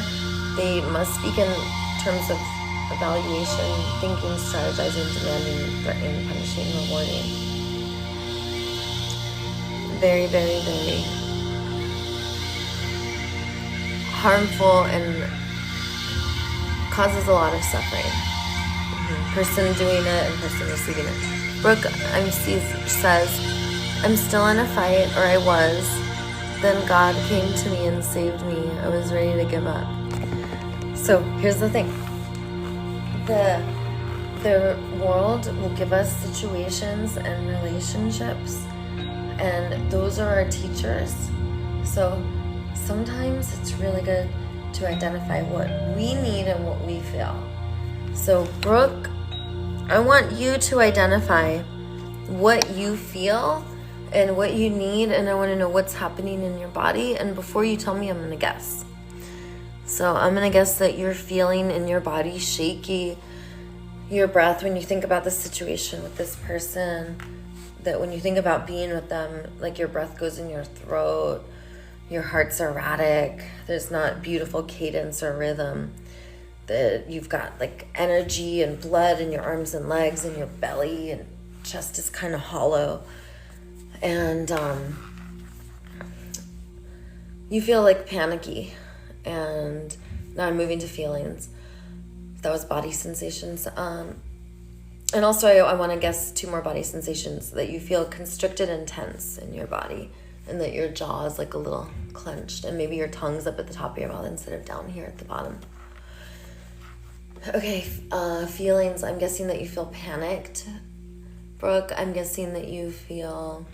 they must speak in terms of evaluation, thinking, strategizing, demanding, threatening, punishing, rewarding. Very, very, very harmful and causes a lot of suffering. Person doing it and person receiving it. Brooke says, I'm still in a fight, or I was. Then God came to me and saved me. I was ready to give up. So here's the thing. The world will give us situations and relationships, and those are our teachers. So sometimes it's really good to identify what we need and what we feel. So Brooke, I want you to identify what you feel and what you need, and I want to know what's happening in your body. And before you tell me, I'm going to guess. So I'm going to guess that you're feeling in your body shaky, your breath when you think about the situation with this person, that when you think about being with them, like your breath goes in your throat, your heart's erratic, there's not beautiful cadence or rhythm, that you've got like energy and blood in your arms and legs and your belly, and chest is kind of hollow, and you feel like panicky. And now I'm moving to feelings. That was body sensations. And also I want to guess 2 more body sensations, that you feel constricted and tense in your body, and that your jaw is like a little clenched, and maybe your tongue's up at the top of your mouth instead of down here at the bottom. Okay, feelings. I'm guessing that you feel panicked. Brooke, I'm guessing that you feel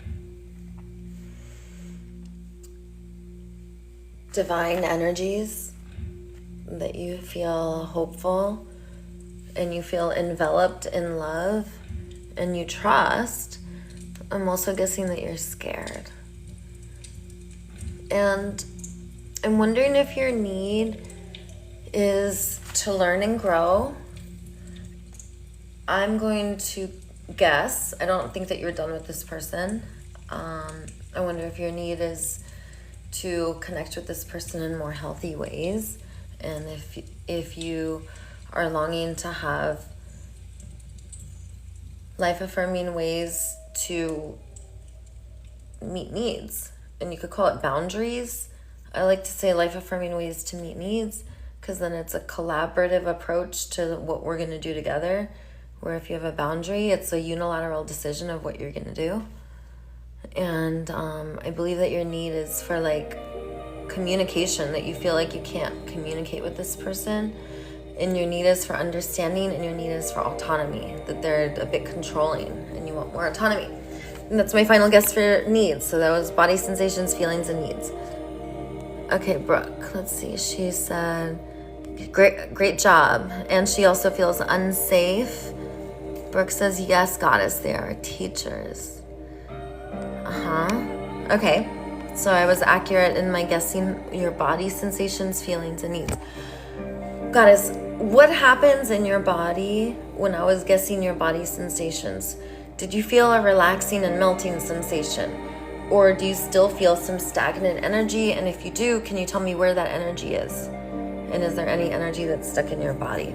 divine energies, that you feel hopeful, and you feel enveloped in love, and you trust. I'm also guessing that you're scared. And I'm wondering if your need is to learn and grow. I'm going to guess, I don't think that you're done with this person. I wonder if your need is to connect with this person in more healthy ways, and if you are longing to have life-affirming ways to meet needs, and you could call it boundaries. I like to say life-affirming ways to meet needs, because then it's a collaborative approach to what we're going to do together, where if you have a boundary, it's a unilateral decision of what you're going to do. And I believe that your need is for like communication, that you feel like you can't communicate with this person, and your need is for understanding, and your need is for autonomy, that they're a bit controlling and you want more autonomy. And that's my final guess for needs. So that was body sensations, feelings, and needs. Okay, Brooke, let's see. She said, great job. And she also feels unsafe. Brooke says, yes, goddess, they are teachers. Okay, so I was accurate in my guessing your body sensations, feelings, and needs. Goddess, what happens in your body when I was guessing your body sensations? Did you feel a relaxing and melting sensation? Or do you still feel some stagnant energy? And if you do, can you tell me where that energy is? And is there any energy that's stuck in your body?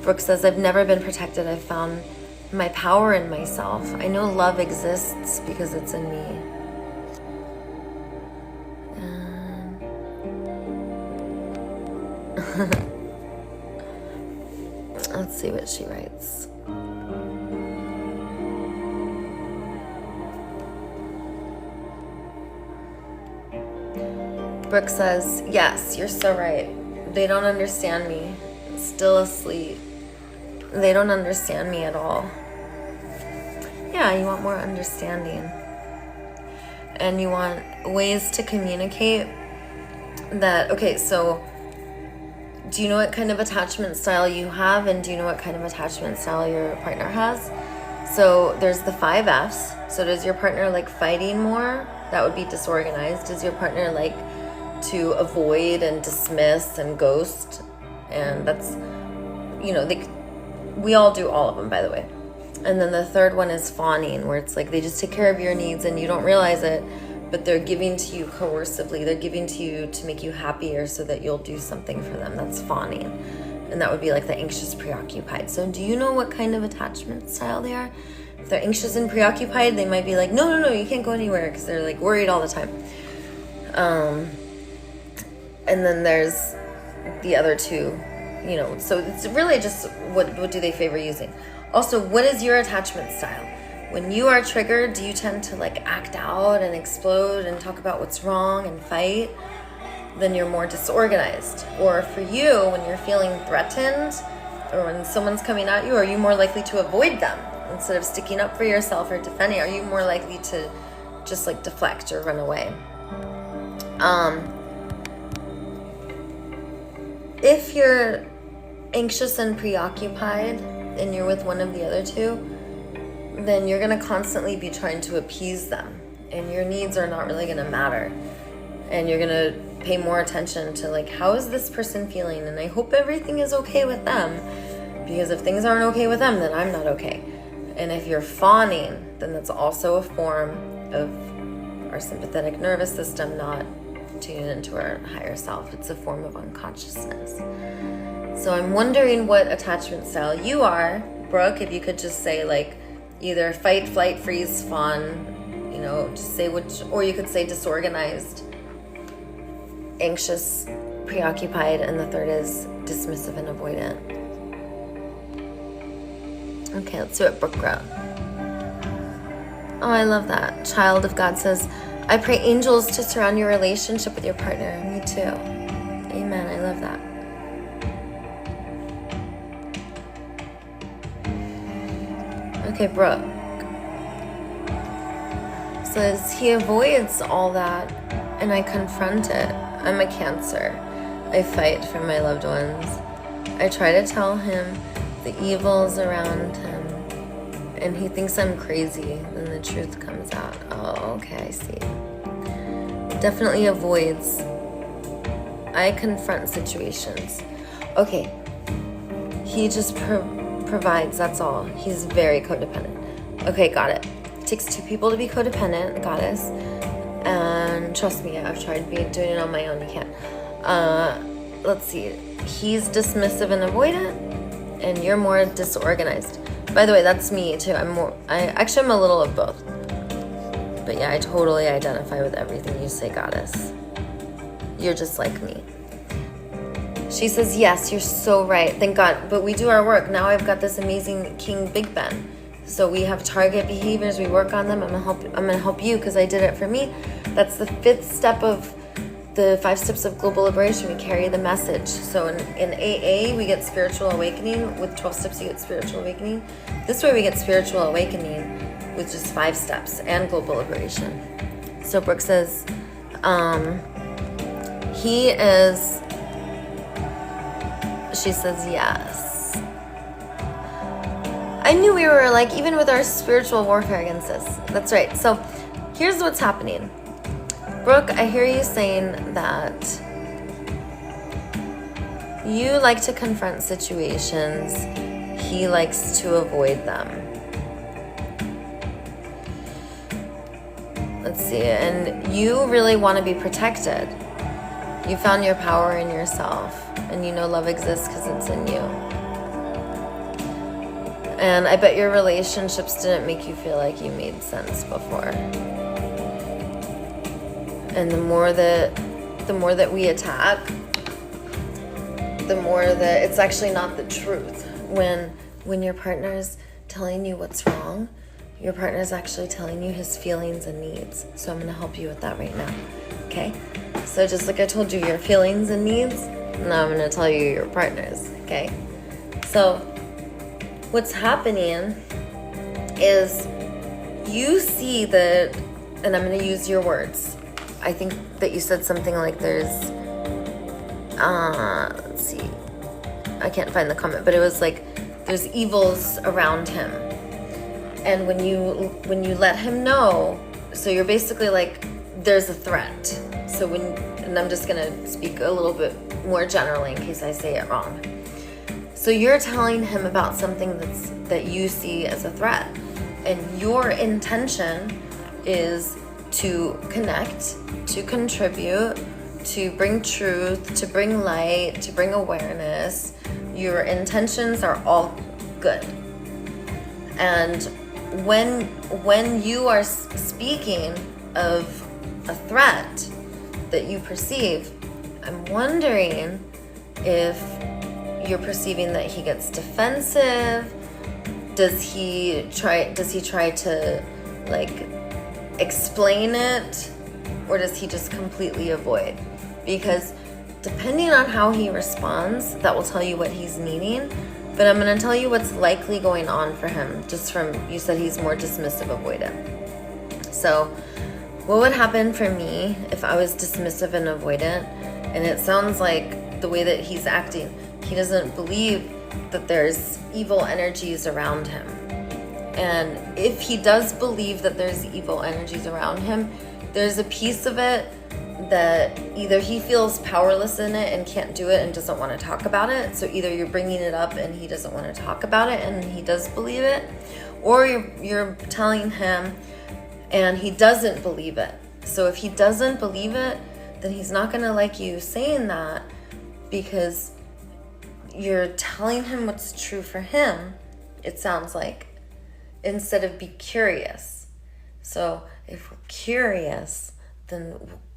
Brooke says, I've never been protected. I've found my power in myself. I know love exists because it's in me. Let's see what she writes. Brooke says, yes, you're so right. They don't understand me. Still asleep. They don't understand me at all. Yeah, you want more understanding. And you want ways to communicate that, okay, so do you know what kind of attachment style you have, and do you know what kind of attachment style your partner has? So there's the 5 F's. So does your partner like fighting more? That would be disorganized. Does your partner like to avoid and dismiss and ghost? And that's, we all do all of them, by the way. And then the third one is fawning, where it's like they just take care of your needs and you don't realize it, but they're giving to you coercively. They're giving to you to make you happier so that you'll do something for them. That's fawning. And that would be like the anxious preoccupied. So do you know what kind of attachment style they are? If they're anxious and preoccupied, they might be like, no, you can't go anywhere, because they're like worried all the time. And then there's the other two, so it's really just what do they favor using? Also, what is your attachment style? When you are triggered, do you tend to like act out and explode and talk about what's wrong and fight? Then you're more disorganized. Or for you, when you're feeling threatened or when someone's coming at you, are you more likely to avoid them instead of sticking up for yourself or defending? Are you more likely to just like deflect or run away? If you're anxious and preoccupied and you're with one of the other two, then you're going to constantly be trying to appease them, and your needs are not really going to matter. And you're going to pay more attention to like, how is this person feeling? And I hope everything is okay with them, because if things aren't okay with them, then I'm not okay. And if you're fawning, then that's also a form of our sympathetic nervous system not tuning into our higher self. It's a form of unconsciousness. So I'm wondering what attachment style you are. Brooke, if you could just say like either fight, flight, freeze, fawn, just say which, or you could say disorganized, anxious, preoccupied, and the third is dismissive and avoidant. Okay, let's do it. Brooke wrote. Oh, I love that. Child of God says, I pray angels to surround your relationship with your partner. Me too. Amen. I love that. Okay, Brooke says, he avoids all that and I confront it. I'm a Cancer. I fight for my loved ones. I try to tell him the evils around him and he thinks I'm crazy. Then the truth comes out. Oh, okay, I see. Definitely avoids. I confront situations. Okay. He just provides, that's all. He's very codependent. Okay, got it. It takes 2 people to be codependent, goddess. And trust me, I've tried doing it on my own. You can't. Let's see. He's dismissive and avoidant, and you're more disorganized. By the way, that's me too. I'm a little of both. But yeah, I totally identify with everything you say, goddess. You're just like me. She says, yes, you're so right. Thank God. But we do our work. Now I've got this amazing King Big Ben. So we have target behaviors. We work on them. I'm gonna help you because I did it for me. That's the 5th step of the 5 steps of global liberation. We carry the message. So in AA, we get spiritual awakening. With 12 steps, you get spiritual awakening. This way we get spiritual awakening with just 5 steps and global liberation. So Brooke says, he is, she says, yes. I knew we were like, even with our spiritual warfare against this. That's right. So here's what's happening. Brooke, I hear you saying that you like to confront situations. He likes to avoid them. Let's see. And you really want to be protected. You found your power in yourself. And you know love exists because it's in you. And I bet your relationships didn't make you feel like you made sense before. And the more that we attack, the more that it's actually not the truth. When your partner's telling you what's wrong, your partner's actually telling you his feelings and needs. So I'm gonna help you with that right now, okay? So just like I told you your feelings and needs, now I'm gonna tell you your partner's, okay? So what's happening is you see that, and I'm going to use your words. I think that you said something like there's, let's see, I can't find the comment, but it was like there's evils around him. And when you let him know, so you're basically like, there's a threat. So and I'm just going to speak a little bit more generally in case I say it wrong. So you're telling him about something that you see as a threat. And your intention is to connect, to contribute, to bring truth, to bring light, to bring awareness. Your intentions are all good. And when you are speaking of a threat that you perceive, I'm wondering if you're perceiving that he gets defensive. Does he try to like explain it, or does he just completely avoid? Because depending on how he responds, that will tell you what he's needing. But I'm going to tell you what's likely going on for him, just from, you said he's more dismissive avoidant. So what would happen for me if I was dismissive and avoidant? And it sounds like the way that he's acting, he doesn't believe that there's evil energies around him. And if he does believe that there's evil energies around him, there's a piece of it that either he feels powerless in it and can't do it and doesn't want to talk about it. So either you're bringing it up and he doesn't want to talk about it and he does believe it, or you're telling him and he doesn't believe it. So if he doesn't believe it, then he's not going to like you saying that, because you're telling him what's true for him, it sounds like, instead of be curious. So if we're curious, then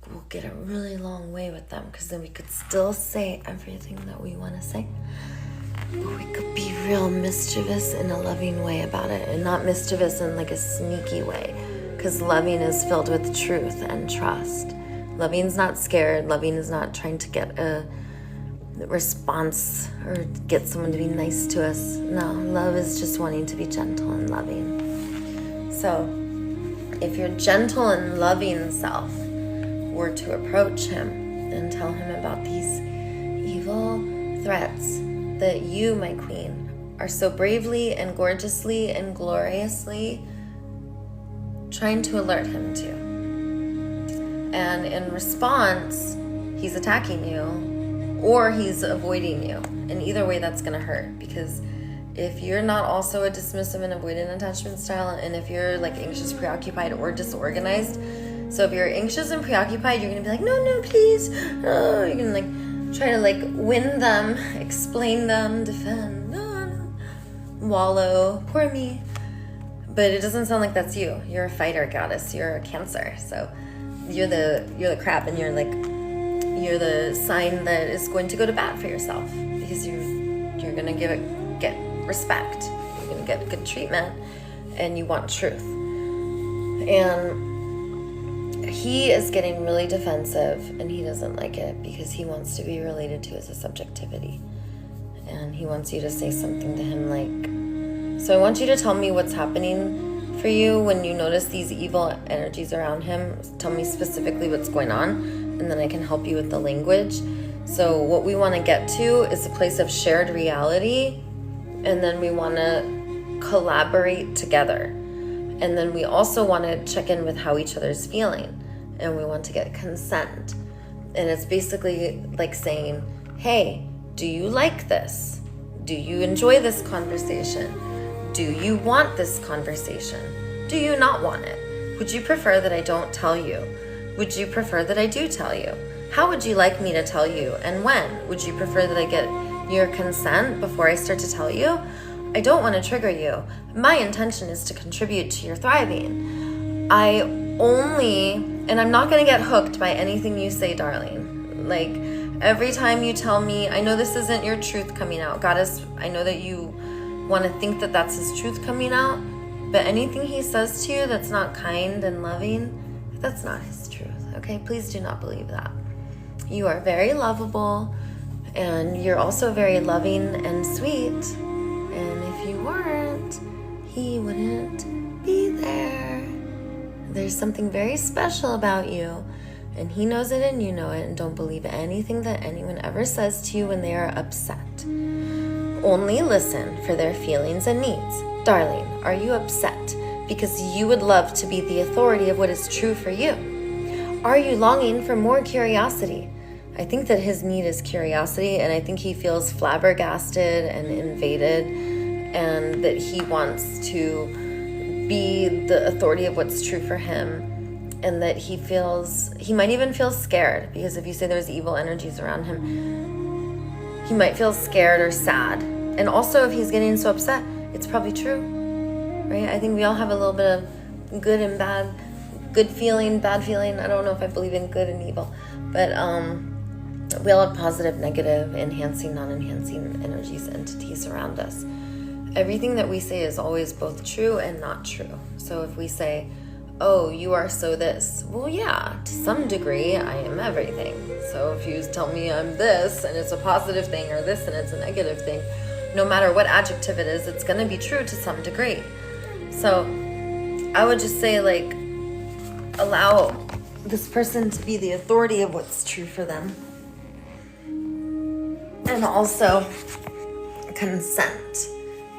we'll get a really long way with them, because then we could still say everything that we want to say, but we could be real mischievous in a loving way about it, and not mischievous in like a sneaky way, because loving is filled with truth and trust. Loving's not scared. Loving is not trying to get a response or get someone to be nice to us. No, love is just wanting to be gentle and loving. So if your gentle and loving self were to approach him and tell him about these evil threats that you, my queen, are so bravely and gorgeously and gloriously trying to alert him to, and in response he's attacking you or he's avoiding you, and either way that's going to hurt, because if you're not also a dismissive and avoidant attachment style, and if you're like anxious, preoccupied, or disorganized, so if you're anxious and preoccupied, you're going to be like, no, please. Oh, you're going to like try to like win them, explain them, defend, no, wallow, poor me. But it doesn't sound like that's you. You're a fighter goddess. You're a Cancer. So you're the crab, and you're the sign that is going to go to bat for yourself, because you're going to get respect. You're going to get good treatment, and you want truth. And he is getting really defensive, and he doesn't like it because he wants to be related to as a subjectivity. And he wants you to say something to him like, so I want you to tell me what's happening for you when you notice these evil energies around him. Tell me specifically what's going on, and then I can help you with the language. So what we want to get to is a place of shared reality, and then we want to collaborate together. And then we also want to check in with how each other's feeling, and we want to get consent. And it's basically like saying, hey, do you like this? Do you enjoy this conversation? Do you want this conversation? Do you not want it? Would you prefer that I don't tell you? Would you prefer that I do tell you? How would you like me to tell you, and when? Would you prefer that I get your consent before I start to tell you? I don't want to trigger you. My intention is to contribute to your thriving. And I'm not going to get hooked by anything you say, darling. Like, every time you tell me, I know this isn't your truth coming out. Goddess, I know that you want to think that that's his truth coming out, but anything he says to you that's not kind and loving, that's not his truth, okay? Please do not believe that. You are very lovable, and you're also very loving and sweet, and if you weren't, he wouldn't be there. There's something very special about you, and he knows it and you know it, and don't believe anything that anyone ever says to you when they are upset. Only listen for their feelings and needs. Darling, are you upset because you would love to be the authority of what is true for you? Are you longing for more curiosity? I think that his need is curiosity, and I think he feels flabbergasted and invaded, and that he wants to be the authority of what's true for him, and that he might even feel scared, because if you say there's evil energies around him, he might feel scared or sad. And also, if he's getting so upset, it's probably true, right? I think we all have a little bit of good and bad, good feeling, bad feeling. I don't know if I believe in good and evil, but we all have positive, negative, enhancing, non-enhancing energies, entities around us. Everything that we say is always both true and not true. So if we say, oh, you are so this, well, yeah, to some degree, I am everything. So if you tell me I'm this and it's a positive thing, or this and it's a negative thing, no matter what adjective it is, it's going to be true to some degree. So I would just say, like, allow this person to be the authority of what's true for them. And also consent.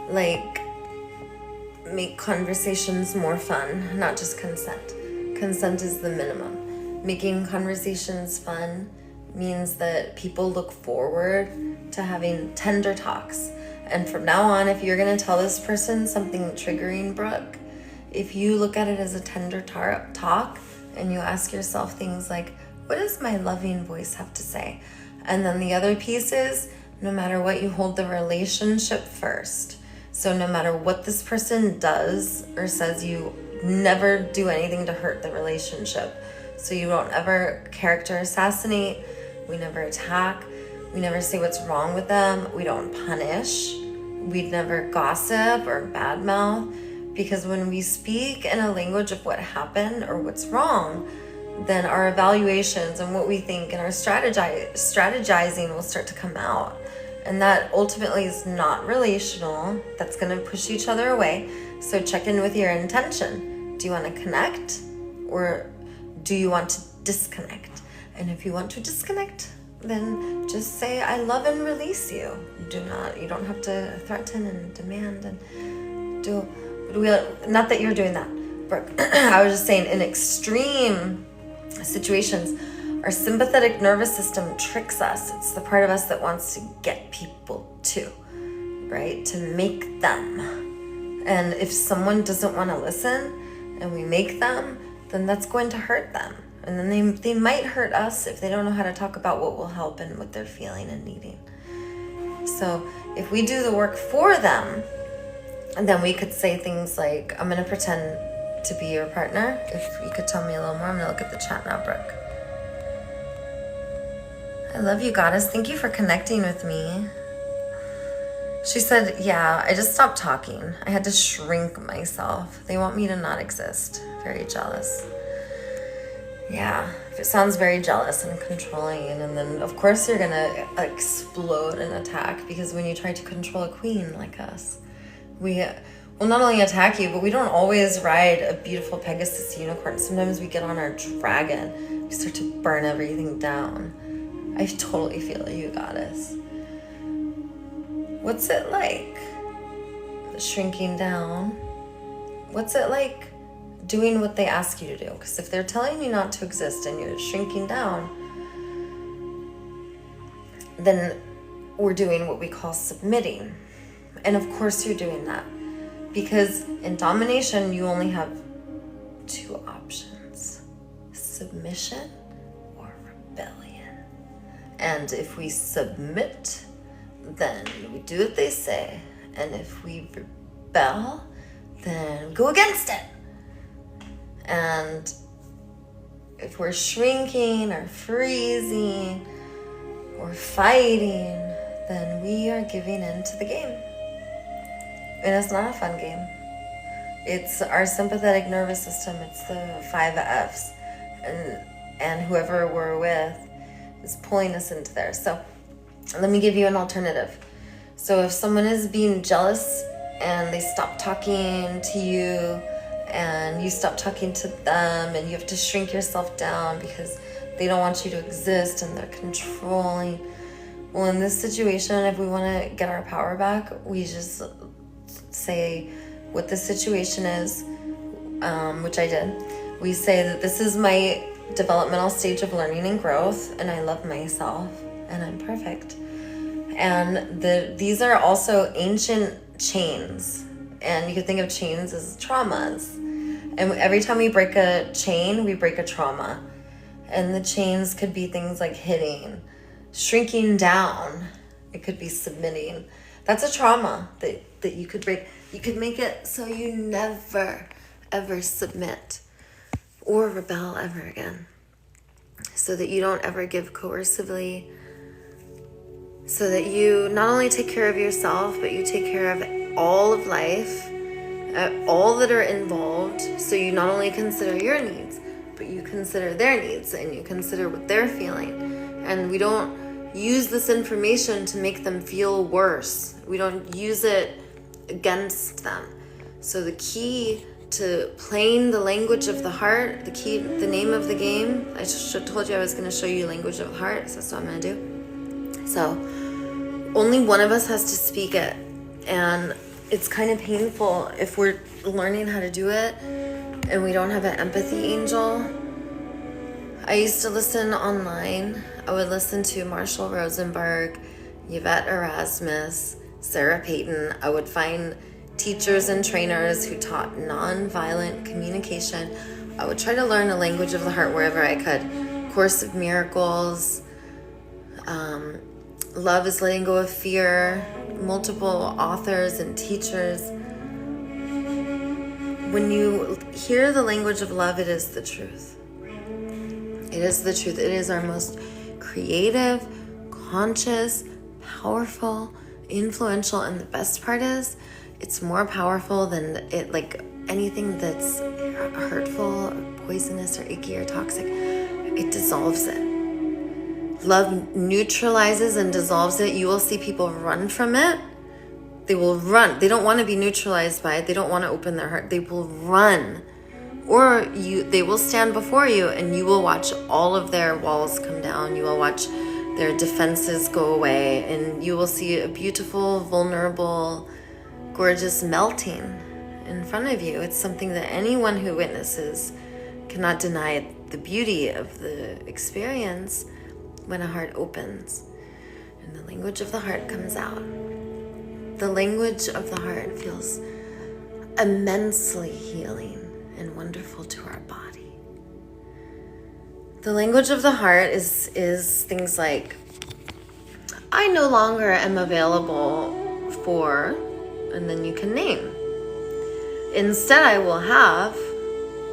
Like, make conversations more fun, not just consent. Consent is the minimum. Making conversations fun means that people look forward to having tender talks. And from now on, if you're going to tell this person something triggering, Brooke, if you look at it as a tender talk and you ask yourself things like, what does my loving voice have to say? And then the other piece is, no matter what, you hold the relationship first. So no matter what this person does or says, you never do anything to hurt the relationship. So you don't ever character assassinate. We never attack. We never say what's wrong with them. We don't punish. We'd never gossip or badmouth. Because when we speak in a language of what happened or what's wrong, then our evaluations and what we think and our strategizing will start to come out. And that ultimately is not relational. That's going to push each other away. So check in with your intention. Do you want to connect, or do you want to disconnect? And if you want to disconnect, then just say, I love and release you. You don't have to threaten and demand and do. Not that you're doing that, Brooke. I was just saying, in extreme situations, our sympathetic nervous system tricks us. It's the part of us that wants to get people to, right? To make them. And if someone doesn't want to listen and we make them, then that's going to hurt them. And then they might hurt us if they don't know how to talk about what will help and what they're feeling and needing. So if we do the work for them, and then we could say things like, I'm going to pretend to be your partner. If you could tell me a little more, I'm going to look at the chat now, Brooke. I love you, Goddess. Thank you for connecting with me. She said, yeah, I just stopped talking. I had to shrink myself. They want me to not exist. Very jealous. Yeah, it sounds very jealous and controlling. And then, of course, you're going to explode and attack, because when you try to control a queen like us, we will not only attack you, but we don't always ride a beautiful Pegasus unicorn. Sometimes we get on our dragon. We start to burn everything down. I totally feel you, Goddess. What's it like? Shrinking down. What's it like doing what they ask you to do? Because if they're telling you not to exist and you're shrinking down, then we're doing what we call submitting. And of course you're doing that, because in domination, you only have two options: submission or rebellion. And if we submit, then we do what they say. And if we rebel, then we go against it. And if we're shrinking or freezing or fighting, then we are giving in to the game. And it's not a fun game. It's our sympathetic nervous system. It's the 5 F's. And whoever we're with is pulling us into there. So let me give you an alternative. So if someone is being jealous and they stop talking to you and you stop talking to them, and you have to shrink yourself down because they don't want you to exist and they're controlling. Well, in this situation, if we want to get our power back, we just say what the situation is, which I did. We say that this is my developmental stage of learning and growth, and I love myself, and I'm perfect. And these are also ancient chains, and you could think of chains as traumas. And every time we break a chain, we break a trauma. And the chains could be things like hitting, shrinking down. It could be submitting. That's a trauma that you could break. You could make it so you never, ever submit or rebel ever again. So that you don't ever give coercively. So that you not only take care of yourself, but you take care of all of life, all that are involved. So you not only consider your needs, but you consider their needs, and you consider what they're feeling. And we don't use this information to make them feel worse. We don't use it against them. So the key to playing the language of the heart, the name of the game, I told you I was going to show you language of the heart, so that's what I'm going to do. So only one of us has to speak it. And it's kind of painful if we're learning how to do it and we don't have an empathy angel. I used to listen online. I would listen to Marshall Rosenberg, Yvette Erasmus, Sarah Payton. I would find teachers and trainers who taught nonviolent communication. I would try to learn the language of the heart wherever I could. Course of Miracles, Love is Letting Go of Fear, multiple authors and teachers. When you hear the language of love, it is the truth. It is the truth. It is our most creative, conscious, powerful, influential, and the best part is it's more powerful than anything that's hurtful or poisonous or icky or toxic. It dissolves it. Love neutralizes and dissolves it. You will see people run from it. They will run. They don't want to be neutralized by it. They don't want to open their heart. They will run. Or they will stand before you and you will watch all of their walls come down. You will watch their defenses go away, and you will see a beautiful, vulnerable, gorgeous melting in front of you. It's something that anyone who witnesses cannot deny the beauty of the experience when a heart opens and the language of the heart comes out. The language of the heart feels immensely healing and wonderful to our body. The language of the heart is things like, I no longer am available for, and then you can name. Instead, I will have,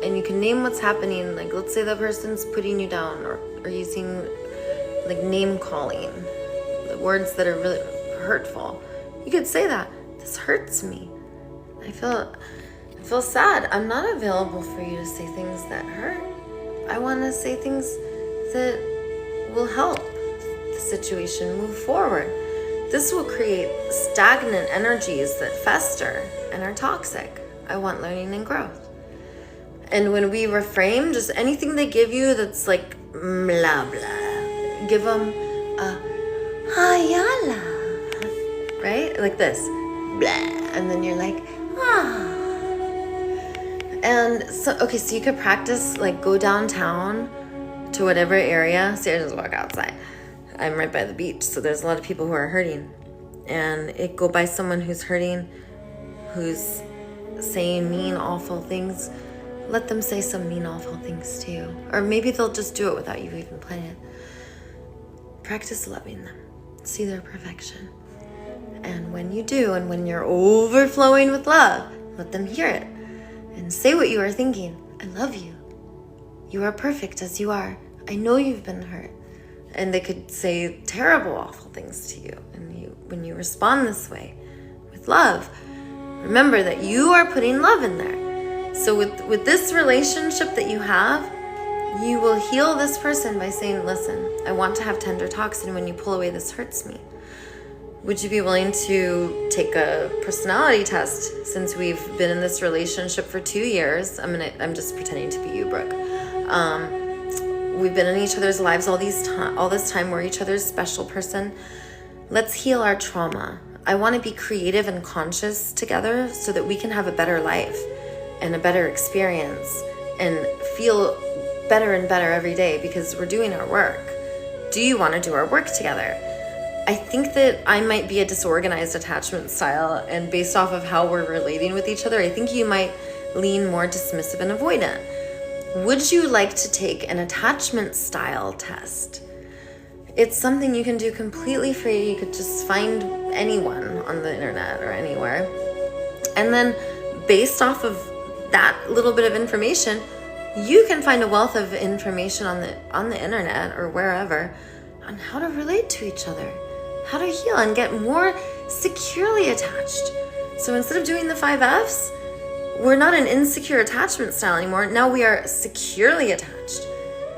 and you can name what's happening. Like, let's say the person's putting you down or using like name calling, the words that are really hurtful. You could say that. This hurts me. I feel sad. I'm not available for you to say things that hurt. I want to say things that will help the situation move forward. This will create stagnant energies that fester and are toxic. I want learning and growth. And when we reframe, just anything they give you that's like blah blah, give them a hayala, right? Like this, blah, and then you're like, ah. And so, okay, so you could practice, like, go downtown to whatever area. See, I just walk outside. I'm right by the beach, so there's a lot of people who are hurting. And go by someone who's hurting, who's saying mean, awful things. Let them say some mean, awful things to you. Or maybe they'll just do it without you even planning it. Practice loving them. See their perfection. And when you do, and when you're overflowing with love, let them hear it. And say what you are thinking. I love you. You are perfect as you are. I know you've been hurt. And they could say terrible, awful things to you. And when you respond this way, with love, remember that you are putting love in there. So with this relationship that you have, you will heal this person by saying, listen, I want to have tender talks, and when you pull away, this hurts me. Would you be willing to take a personality test? since we've been in this relationship for 2 years. I'm just pretending to be you, Brooke. We've been in each other's lives all this time. We're each other's special person. Let's heal our trauma. I want to be creative and conscious together so that we can have a better life and a better experience and feel better and better every day because we're doing our work. Do you want to do our work together? I think that I might be a disorganized attachment style, and based off of how we're relating with each other, I think you might lean more dismissive and avoidant. Would you like to take an attachment style test? It's something you can do completely free. You could just find anyone on the internet or anywhere. And then based off of that little bit of information, you can find a wealth of information on the internet or wherever on how to relate to each other, how to heal and get more securely attached. So instead of doing the 5 F's, we're not an insecure attachment style anymore. Now we are securely attached.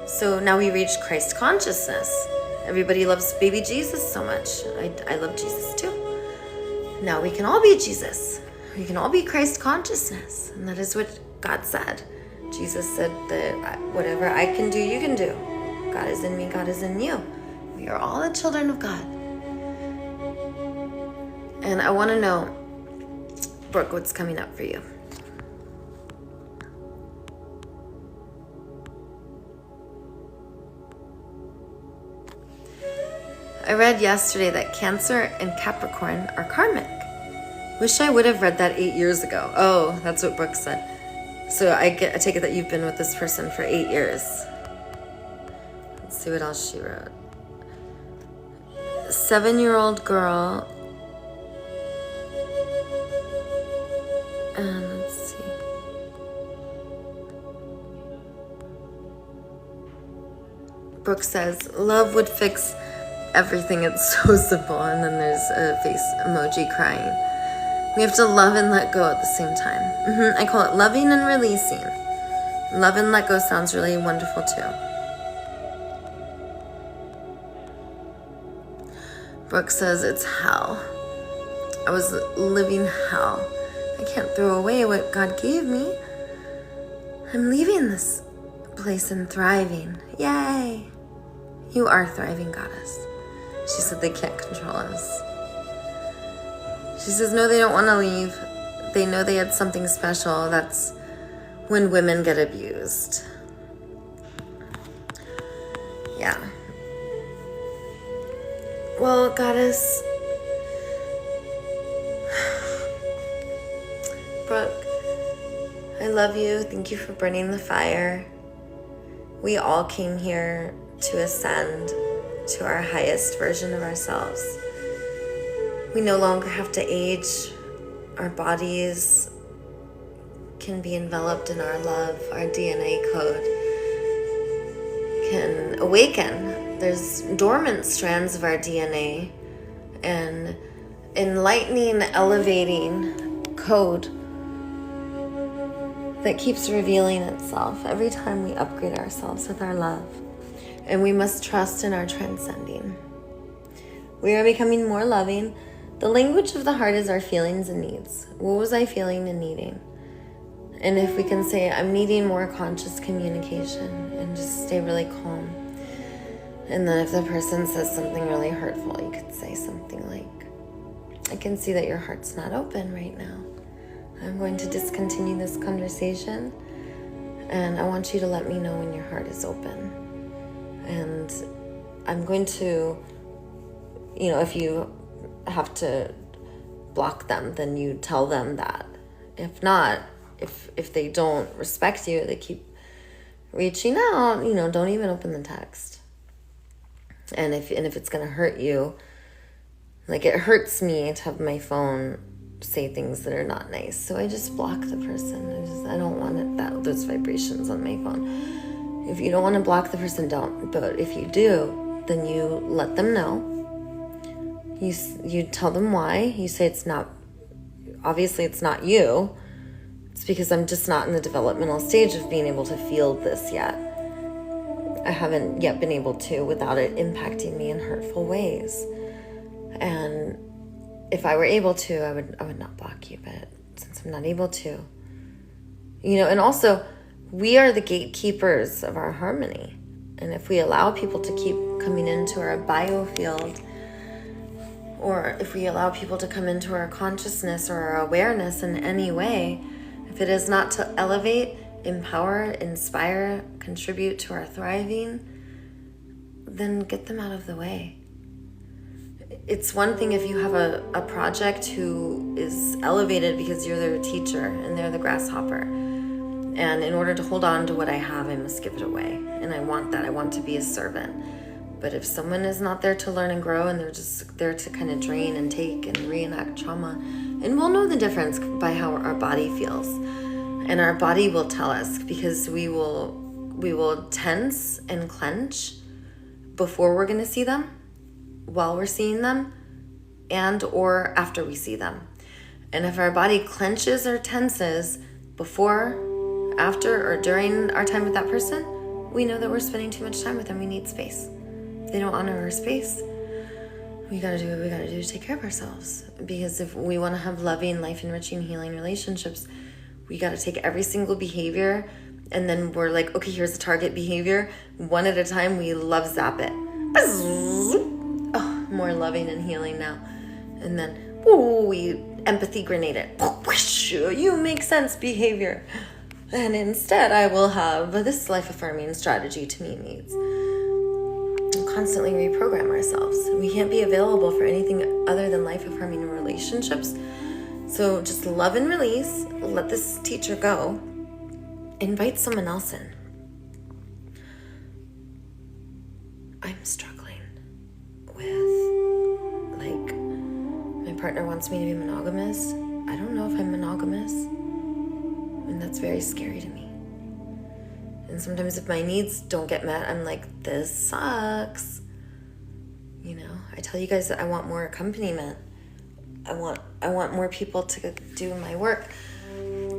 So now we reach Christ consciousness. Everybody loves baby Jesus so much. I love Jesus too. Now we can all be Jesus. We can all be Christ consciousness. And that is what God said. Jesus said that whatever I can do, you can do. God is in me, God is in you. We are all the children of God. And I want to know, Brooke, what's coming up for you? I read yesterday that Cancer and Capricorn are karmic. Wish I would have read that 8 years ago. Oh, that's what Brooke said. So I take it that you've been with this person for 8 years. Let's see what else she wrote. 7-year-old girl. And let's see. Brooke says, love would fix everything. It's so simple. And then there's a face emoji crying. We have to love and let go at the same time. I call it loving and releasing. Love and let go sounds really wonderful too. Brooke says it's hell. I was living hell. I can't throw away what God gave me. I'm leaving this place and thriving. Yay! You are thriving, goddess. She said they can't control us. She says, no, they don't want to leave. They know they had something special. That's when women get abused. Yeah. Well, goddess, Brooke, I love you. Thank you for burning the fire. We all came here to ascend to our highest version of ourselves. We no longer have to age. Our bodies can be enveloped in our love. Our DNA code can awaken. There's dormant strands of our DNA, and enlightening, elevating code that keeps revealing itself every time we upgrade ourselves with our love. And we must trust in our transcending. We are becoming more loving. The language of the heart is our feelings and needs. What was I feeling and needing? And if we can say, I'm needing more conscious communication, and just stay really calm. And then if the person says something really hurtful, you could say something like, I can see that your heart's not open right now. I'm going to discontinue this conversation, and I want you to let me know when your heart is open. And I'm going to, if you have to block them, then you tell them that. If not, if they don't respect you, they keep reaching out, don't even open the text. And if it's gonna hurt you, like it hurts me to have my phone say things that are not nice, so I just block the person. I don't want those vibrations on my phone. If you don't want to block the person, don't. But if you do, then you let them know. You tell them why. You say it's not you. It's because I'm just not in the developmental stage of being able to feel this yet. I haven't yet been able to without it impacting me in hurtful ways. And if I were able to, I would not block you, but since I'm not able to. And also, we are the gatekeepers of our harmony. And if we allow people to keep coming into our biofield, or if we allow people to come into our consciousness or our awareness in any way, if it is not to elevate, empower, inspire, contribute to our thriving, then get them out of the way. It's one thing if you have a project who is elevated because you're their teacher and they're the grasshopper. And in order to hold on to what I have, I must give it away. And I want that. I want to be a servant. But if someone is not there to learn and grow and they're just there to kind of drain and take and reenact trauma, and we'll know the difference by how our body feels. And our body will tell us, because we will tense and clench before we're going to see them, while we're seeing them, and or after we see them. And if our body clenches or tenses before, after, or during our time with that person, we know that we're spending too much time with them. We need space. If they don't honor our space, we gotta do what we gotta do to take care of ourselves. Because if we want to have loving, life-enriching, healing relationships, we gotta take every single behavior, and then we're like, okay, here's the target behavior. One at a time, we love zap it. Oh, more loving and healing now. And then, we empathy grenade it. You make sense behavior. And instead, I will have this life-affirming strategy to meet needs. We'll constantly reprogram ourselves. We can't be available for anything other than life-affirming relationships. So just love and release. Let this teacher go. Invite someone else in. I'm struggling with, my partner wants me to be monogamous. I don't know if I'm monogamous. And that's very scary to me. And sometimes if my needs don't get met, I'm like, this sucks. I tell you guys that I want more accompaniment. I want more people to do my work.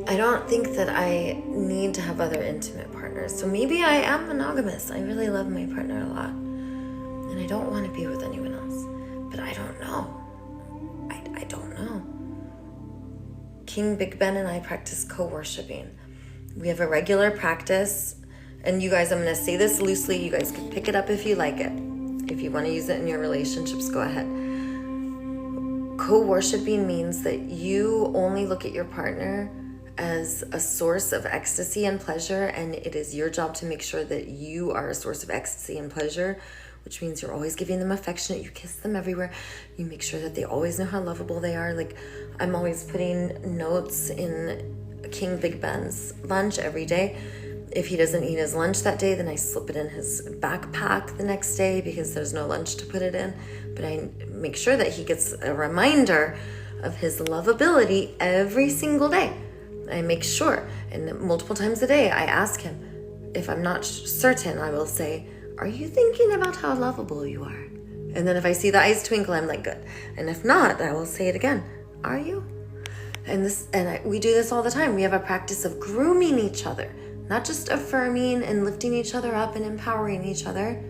I don't think that I need to have other intimate partners. So maybe I am monogamous. I really love my partner a lot. And I don't want to be with anyone else. But I don't know. I don't know. King Big Ben and I practice co-worshiping. We have a regular practice. And you guys, I'm going to say this loosely. You guys can pick it up if you like it. If you want to use it in your relationships, go ahead. Co-worshiping means that you only look at your partner as a source of ecstasy and pleasure, and it is your job to make sure that you are a source of ecstasy and pleasure, which means you're always giving them affection. You kiss them everywhere. You make sure that they always know how lovable they are. I'm always putting notes in King Big Ben's lunch every day. If he doesn't eat his lunch that day, then I slip it in his backpack the next day because there's no lunch to put it in. But I make sure that he gets a reminder of his lovability every single day. I make sure, and multiple times a day, I ask him. If I'm not certain, I will say, are you thinking about how lovable you are? And then if I see the eyes twinkle, I'm like, good. And if not, I will say it again. Are you? We do this all the time. We have a practice of grooming each other, not just affirming and lifting each other up and empowering each other.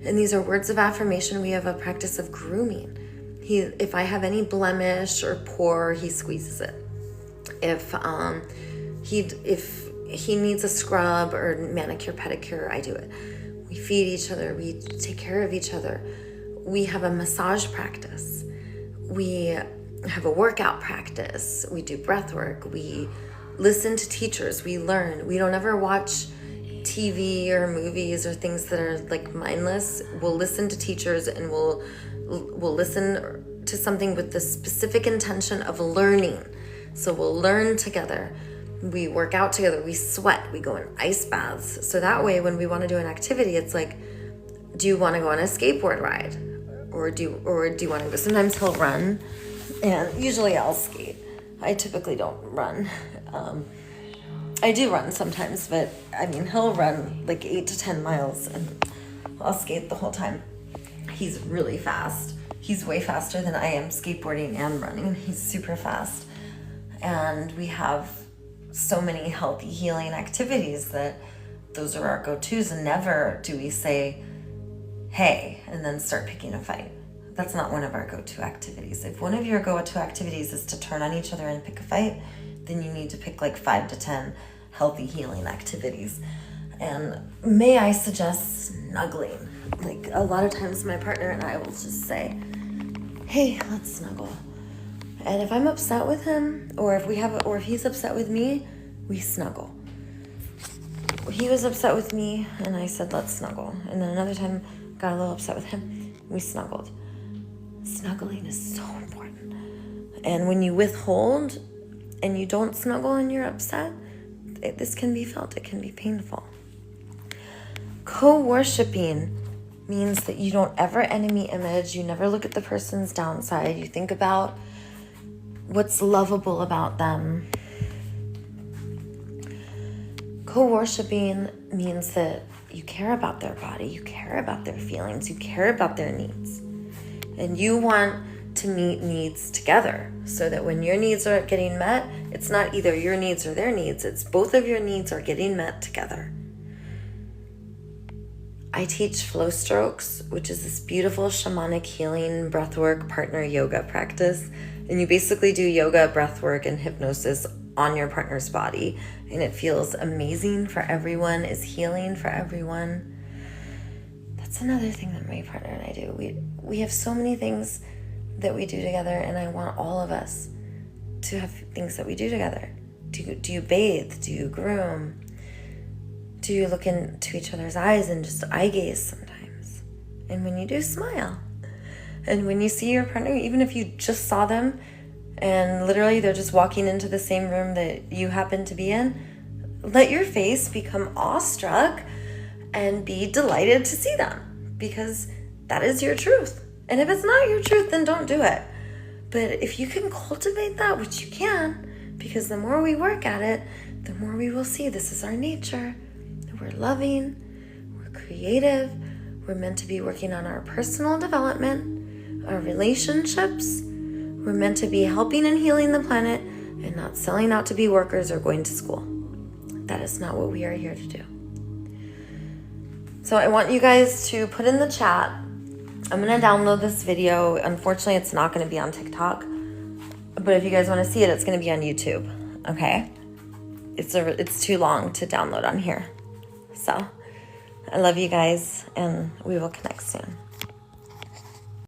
And these are words of affirmation. We have a practice of grooming. If I have any blemish or pore, he squeezes it. If he needs a scrub or manicure, pedicure, I do it. We feed each other. We take care of each other. We have a massage practice. We have a workout practice. We do breath work. We listen to teachers. We learn. We don't ever watch TV or movies or things that are mindless. We'll listen to teachers, and we'll listen to something with the specific intention of learning. So we'll learn together. We work out together. We sweat. We go in ice baths. So that way, when we want to do an activity, it's like, do you want to go on a skateboard ride? Or do you want to go? Sometimes he'll run, and usually I'll skate. I typically don't run. I do run sometimes, but he'll run 8 to 10 miles, and I'll skate the whole time. He's really fast. He's way faster than I am skateboarding and running. He's super fast. And we have so many healthy healing activities that those are our go-tos, and never do we say, hey, and then start picking a fight. that's not one of our go-to activities. If one of your go-to activities is to turn on each other and pick a fight, then you need to pick like 5 to 10 healthy healing activities. And may I suggest snuggling? Like a lot of times my partner and I will just say, hey, let's snuggle. And if I'm upset with him, or if he's upset with me, we snuggle. He was upset with me and I said, let's snuggle. And then another time got a little upset with him, we snuggled. Snuggling is so important. And when you withhold and you don't snuggle and you're upset, this can be felt, it can be painful. Co-worshiping means that you don't ever enemy image, you never look at the person's downside, you think about what's lovable about them. Co-worshiping means that you care about their body, you care about their feelings, you care about their needs. And you want to meet needs together so that when your needs are getting met, it's not either your needs or their needs, it's both of your needs are getting met together. I teach flow strokes, which is this beautiful shamanic healing breathwork partner yoga practice. And you basically do yoga, breathwork, and hypnosis on your partner's body. And it feels amazing for everyone, is healing for everyone. That's another thing that my partner and I do. We have so many things that we do together, and I want all of us to have things that we do together. Do you bathe? Do you groom? Do you look into each other's eyes and just eye gaze sometimes? And when you do, smile. And when you see your partner, even if you just saw them and literally they're just walking into the same room that you happen to be in, let your face become awestruck and be delighted to see them, because that is your truth. And if it's not your truth, then don't do it. But if you can cultivate that, which you can, because the more we work at it, the more we will see this is our nature. We're loving, we're creative, we're meant to be working on our personal development, our relationships, we're meant to be helping and healing the planet and not selling out to be workers or going to school. That is not what we are here to do. So I want you guys to put in the chat. I'm going to download this video. Unfortunately, it's not going to be on TikTok, but if you guys want to see it, it's going to be on YouTube, okay? It's too long to download on here. So I love you guys, and we will connect soon.